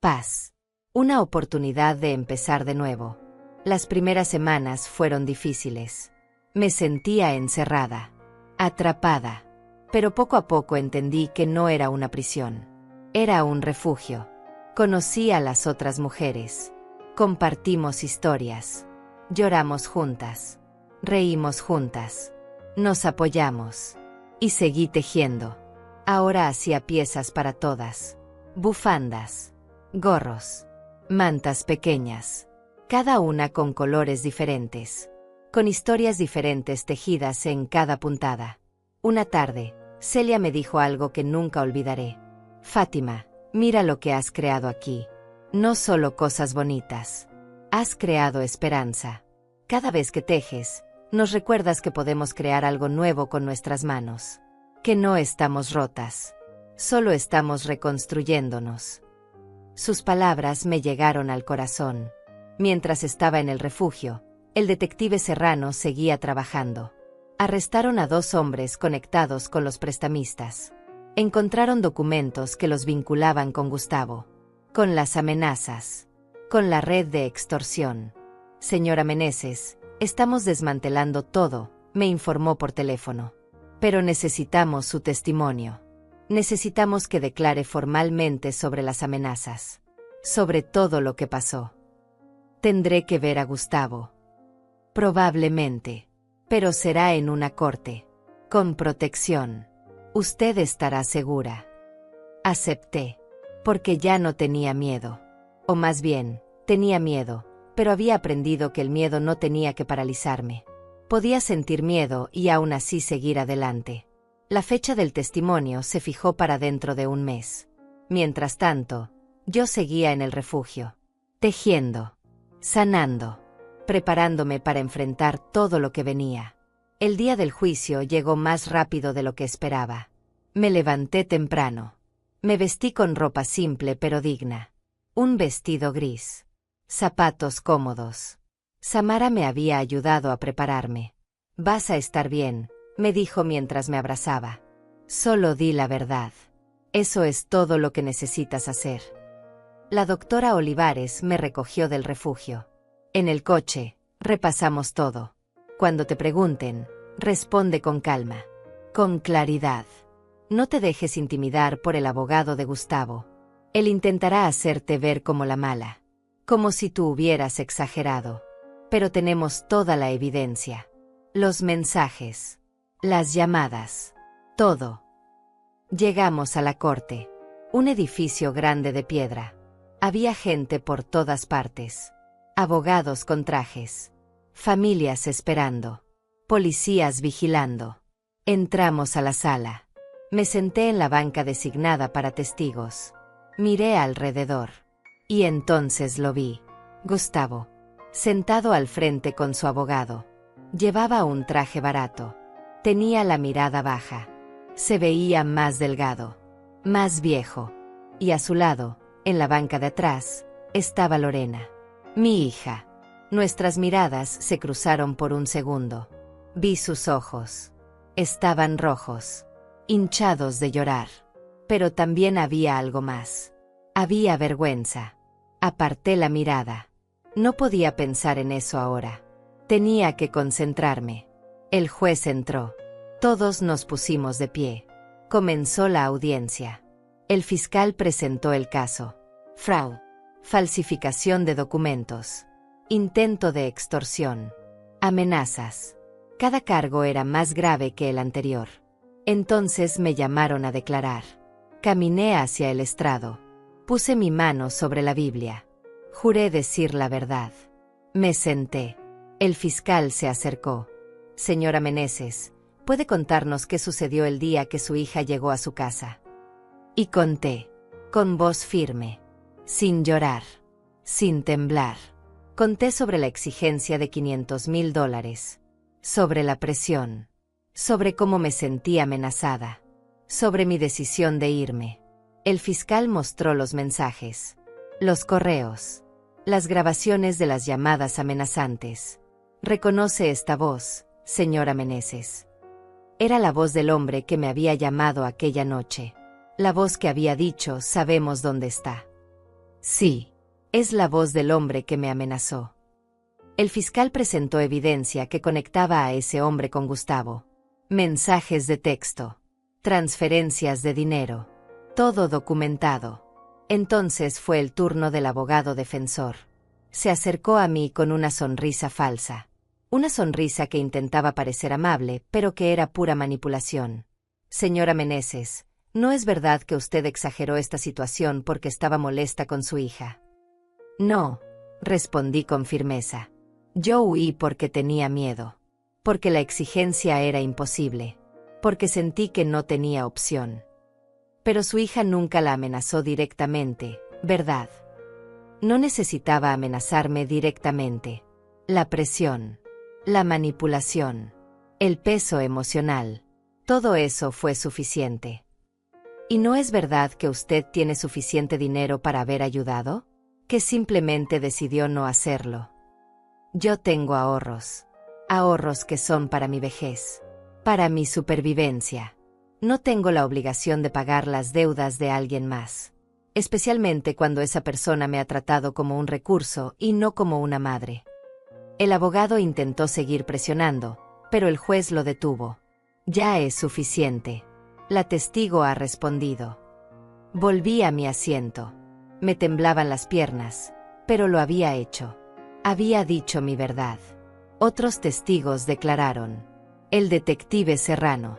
Paz. Una oportunidad de empezar de nuevo. Las primeras semanas fueron difíciles. Me sentía encerrada. Atrapada. Pero poco a poco entendí que no era una prisión. Era un refugio. Conocí a las otras mujeres. Compartimos historias. Lloramos juntas. Reímos juntas. Nos apoyamos. Y seguí tejiendo. Ahora hacía piezas para todas. Bufandas. Gorros. Mantas pequeñas. Cada una con colores diferentes. Con historias diferentes tejidas en cada puntada. Una tarde, Celia me dijo algo que nunca olvidaré. Fátima, mira lo que has creado aquí. No solo cosas bonitas. Has creado esperanza. Cada vez que tejes, nos recuerdas que podemos crear algo nuevo con nuestras manos. Que no estamos rotas. Solo estamos reconstruyéndonos. Sus palabras me llegaron al corazón. Mientras estaba en el refugio, el detective Serrano seguía trabajando. Arrestaron a 2 hombres conectados con los prestamistas. Encontraron documentos que los vinculaban con Gustavo. Con las amenazas. Con la red de extorsión. Señora Meneses, estamos desmantelando todo, me informó por teléfono. Pero necesitamos su testimonio. Necesitamos que declare formalmente sobre las amenazas. Sobre todo lo que pasó. Tendré que ver a Gustavo. Probablemente. Pero será en una corte. Con protección. Usted estará segura. Acepté. Porque ya no tenía miedo. O más bien, tenía miedo, pero había aprendido que el miedo no tenía que paralizarme. Podía sentir miedo y aún así seguir adelante. La fecha del testimonio se fijó para dentro de un mes. Mientras tanto, yo seguía en el refugio. Tejiendo. Sanando. Preparándome para enfrentar todo lo que venía. El día del juicio llegó más rápido de lo que esperaba. Me levanté temprano. Me vestí con ropa simple pero digna. Un vestido gris. Zapatos cómodos. Samara me había ayudado a prepararme. Vas a estar bien, me dijo mientras me abrazaba. Solo di la verdad. Eso es todo lo que necesitas hacer. La doctora Olivares me recogió del refugio. En el coche, repasamos todo. Cuando te pregunten, responde con calma. Con claridad. No te dejes intimidar por el abogado de Gustavo. Él intentará hacerte ver como la mala. Como si tú hubieras exagerado. Pero tenemos toda la evidencia. Los mensajes. Las llamadas. Todo. Llegamos a la corte. Un edificio grande de piedra. Había gente por todas partes. abogados con trajes, familias esperando, policías vigilando. Entramos a la sala. Me senté en la banca designada para testigos. Miré alrededor. Y entonces lo vi. Gustavo, sentado al frente con su abogado. Llevaba un traje barato. Tenía la mirada baja. Se veía más delgado, más viejo. Y a su lado, en la banca de atrás, estaba Lorena, mi hija. Nuestras miradas se cruzaron por un segundo. Vi sus ojos. Estaban rojos, hinchados de llorar. Pero también había algo más. Había vergüenza. Aparté la mirada. No podía pensar en eso ahora. Tenía que concentrarme. El juez entró. Todos nos pusimos de pie. Comenzó la audiencia. El fiscal presentó el caso. Fraude. Falsificación de documentos. Intento de extorsión. Amenazas. Cada cargo era más grave que el anterior. Entonces me llamaron a declarar. Caminé hacia el estrado. Puse mi mano sobre la Biblia. Juré decir la verdad. Me senté. El fiscal se acercó. Señora Meneses, ¿puede contarnos qué sucedió el día que su hija llegó a su casa? Y conté, con voz firme, sin llorar, sin temblar. Conté sobre la exigencia de $500,000, sobre la presión, sobre cómo me sentí amenazada, sobre mi decisión de irme. El fiscal mostró los mensajes, los correos, las grabaciones de las llamadas amenazantes. Reconoce esta voz, señora Meneses. Era la voz del hombre que me había llamado aquella noche. La voz que había dicho, sabemos dónde está. Sí, es la voz del hombre que me amenazó. El fiscal presentó evidencia que conectaba a ese hombre con Gustavo. Mensajes de texto, transferencias de dinero, todo documentado. Entonces fue el turno del abogado defensor. Se acercó a mí con una sonrisa falsa. Una sonrisa que intentaba parecer amable, pero que era pura manipulación. Señora Meneses, no es verdad que usted exageró esta situación porque estaba molesta con su hija. No, respondí con firmeza. Yo huí porque tenía miedo. Porque la exigencia era imposible. Porque sentí que no tenía opción. Pero su hija nunca la amenazó directamente, ¿verdad? No necesitaba amenazarme directamente. La presión, la manipulación, el peso emocional, todo eso fue suficiente. ¿Y no es verdad que usted tiene suficiente dinero para haber ayudado? ¿Que simplemente decidió no hacerlo? Yo tengo ahorros. Ahorros que son para mi vejez. Para mi supervivencia. No tengo la obligación de pagar las deudas de alguien más. Especialmente cuando esa persona me ha tratado como un recurso y no como una madre. El abogado intentó seguir presionando, pero el juez lo detuvo. Ya es suficiente. La testigo ha respondido. Volví a mi asiento. Me temblaban las piernas, pero lo había hecho. Había dicho mi verdad. Otros testigos declararon. El detective Serrano.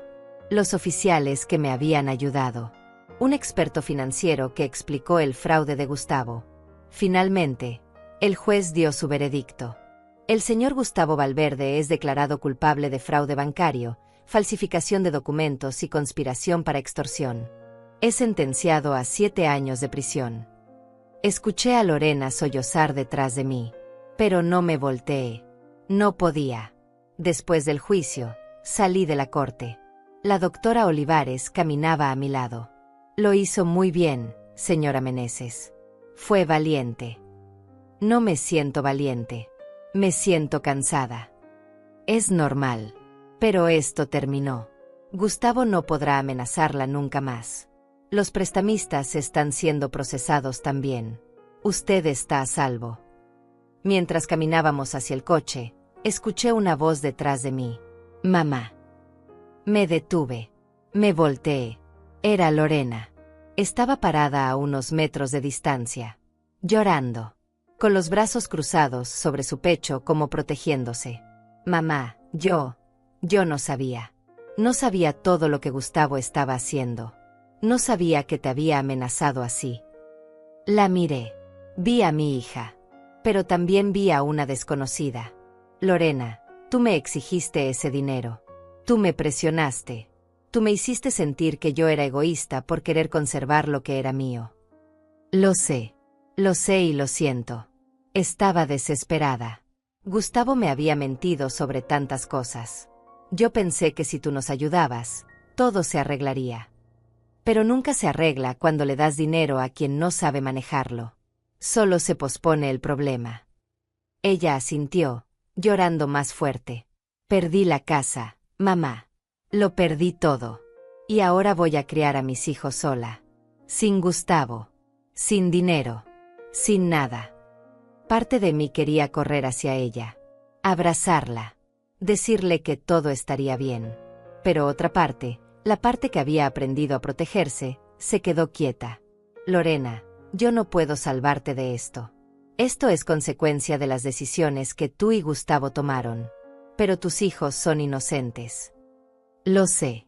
Los oficiales que me habían ayudado. Un experto financiero que explicó el fraude de Gustavo. Finalmente, el juez dio su veredicto. El señor Gustavo Valverde es declarado culpable de fraude bancario, falsificación de documentos y conspiración para extorsión. Es sentenciado a 7 años de prisión. Escuché a Lorena sollozar detrás de mí, pero no me volteé. No podía. Después del juicio, salí de la corte. La doctora Olivares caminaba a mi lado. Lo hizo muy bien, señora Meneses. Fue valiente. No me siento valiente. Me siento cansada. Es normal. Pero esto terminó. Gustavo no podrá amenazarla nunca más. Los prestamistas están siendo procesados también. Usted está a salvo. Mientras caminábamos hacia el coche, escuché una voz detrás de mí. Mamá. Me detuve. Me volteé. Era Lorena. Estaba parada a unos metros de distancia, llorando, con los brazos cruzados sobre su pecho como protegiéndose. Mamá, yo no sabía. No sabía todo lo que Gustavo estaba haciendo. No sabía que te había amenazado así. La miré. Vi a mi hija. Pero también vi a una desconocida. Lorena, tú me exigiste ese dinero. Tú me presionaste. Tú me hiciste sentir que yo era egoísta por querer conservar lo que era mío. Lo sé y lo siento. Estaba desesperada. Gustavo me había mentido sobre tantas cosas. Yo pensé que si tú nos ayudabas, todo se arreglaría. Pero nunca se arregla cuando le das dinero a quien no sabe manejarlo. Solo se pospone el problema. Ella asintió, llorando más fuerte. Perdí la casa, mamá. Lo perdí todo. Y ahora voy a criar a mis hijos sola. Sin Gustavo. Sin dinero. Sin nada. Parte de mí quería correr hacia ella. Abrazarla. Decirle que todo estaría bien. Pero otra parte, la parte que había aprendido a protegerse, se quedó quieta. Lorena, yo no puedo salvarte de esto. Esto es consecuencia de las decisiones que tú y Gustavo tomaron. Pero tus hijos son inocentes. Lo sé.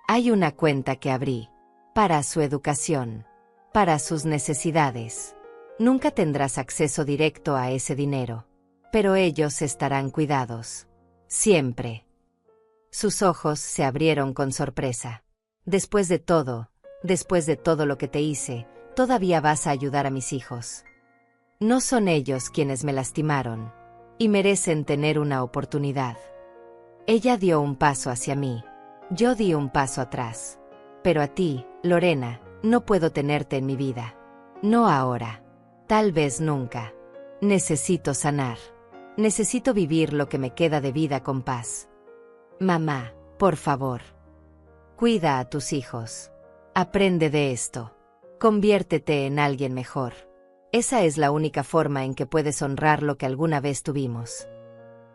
Hay una cuenta que abrí. Para su educación. Para sus necesidades. Nunca tendrás acceso directo a ese dinero. Pero ellos estarán cuidados. Siempre. Sus ojos se abrieron con sorpresa. Después de todo lo que te hice, todavía vas a ayudar a mis hijos. No son ellos quienes me lastimaron. Y merecen tener una oportunidad. Ella dio un paso hacia mí. Yo di un paso atrás. Pero a ti, Lorena, no puedo tenerte en mi vida. No ahora. Tal vez nunca. Necesito sanar. Necesito vivir lo que me queda de vida con paz. Mamá, por favor. Cuida a tus hijos. Aprende de esto. Conviértete en alguien mejor. Esa es la única forma en que puedes honrar lo que alguna vez tuvimos.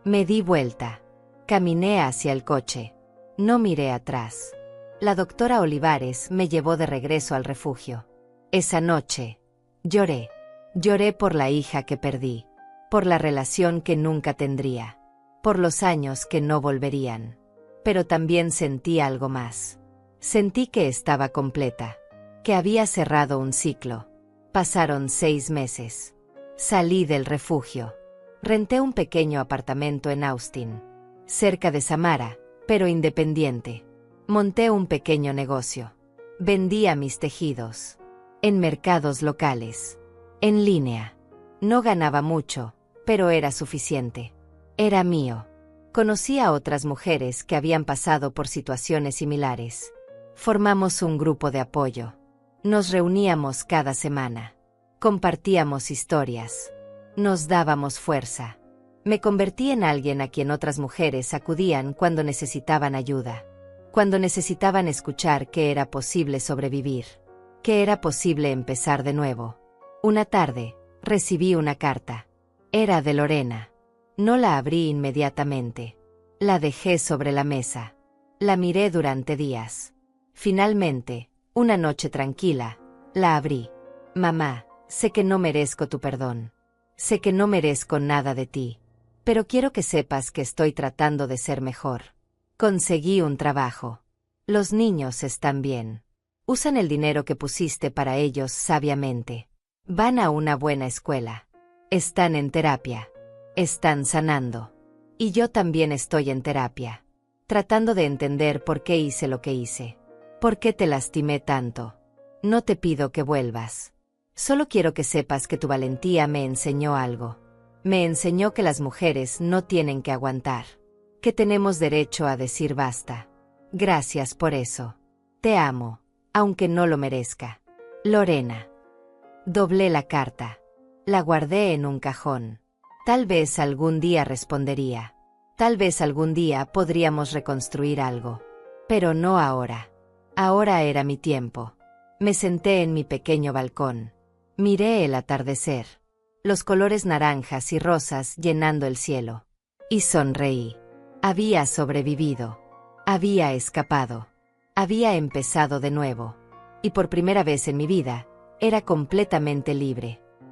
Me di vuelta. Caminé hacia el coche. No miré atrás. La doctora Olivares me llevó de regreso al refugio. Esa noche, lloré. Lloré por la hija que perdí. Por la relación que nunca tendría. Por los años que no volverían. Pero también sentí algo más. Sentí que estaba completa. Que había cerrado un ciclo. Pasaron 6 meses. Salí del refugio. Renté un pequeño apartamento en Austin. Cerca de Samara, pero independiente. Monté un pequeño negocio. Vendía mis tejidos. En mercados locales. En línea. No ganaba mucho, pero era suficiente. Era mío. Conocí a otras mujeres que habían pasado por situaciones similares. Formamos un grupo de apoyo. Nos reuníamos cada semana. Compartíamos historias. Nos dábamos fuerza. Me convertí en alguien a quien otras mujeres acudían cuando necesitaban ayuda. Cuando necesitaban escuchar que era posible sobrevivir. Que era posible empezar de nuevo. Una tarde, recibí una carta. Era de Lorena. No la abrí inmediatamente. La dejé sobre la mesa. La miré durante días. Finalmente, una noche tranquila, la abrí. Mamá, sé que no merezco tu perdón. Sé que no merezco nada de ti. Pero quiero que sepas que estoy tratando de ser mejor. Conseguí un trabajo. Los niños están bien. Usan el dinero que pusiste para ellos sabiamente. Van a una buena escuela. Están en terapia. Están sanando. Y yo también estoy en terapia. Tratando de entender por qué hice lo que hice. ¿Por qué te lastimé tanto? No te pido que vuelvas. Solo quiero que sepas que tu valentía me enseñó algo. Me enseñó que las mujeres no tienen que aguantar. Que tenemos derecho a decir basta. Gracias por eso. Te amo, aunque no lo merezca. Lorena. Doblé la carta. La guardé en un cajón. Tal vez algún día respondería. Tal vez algún día podríamos reconstruir algo. Pero no ahora. Ahora era mi tiempo. Me senté en mi pequeño balcón. Miré el atardecer. Los colores naranjas y rosas llenando el cielo. Y sonreí. Había sobrevivido. Había escapado. Había empezado de nuevo. Y por primera vez en mi vida, era completamente libre.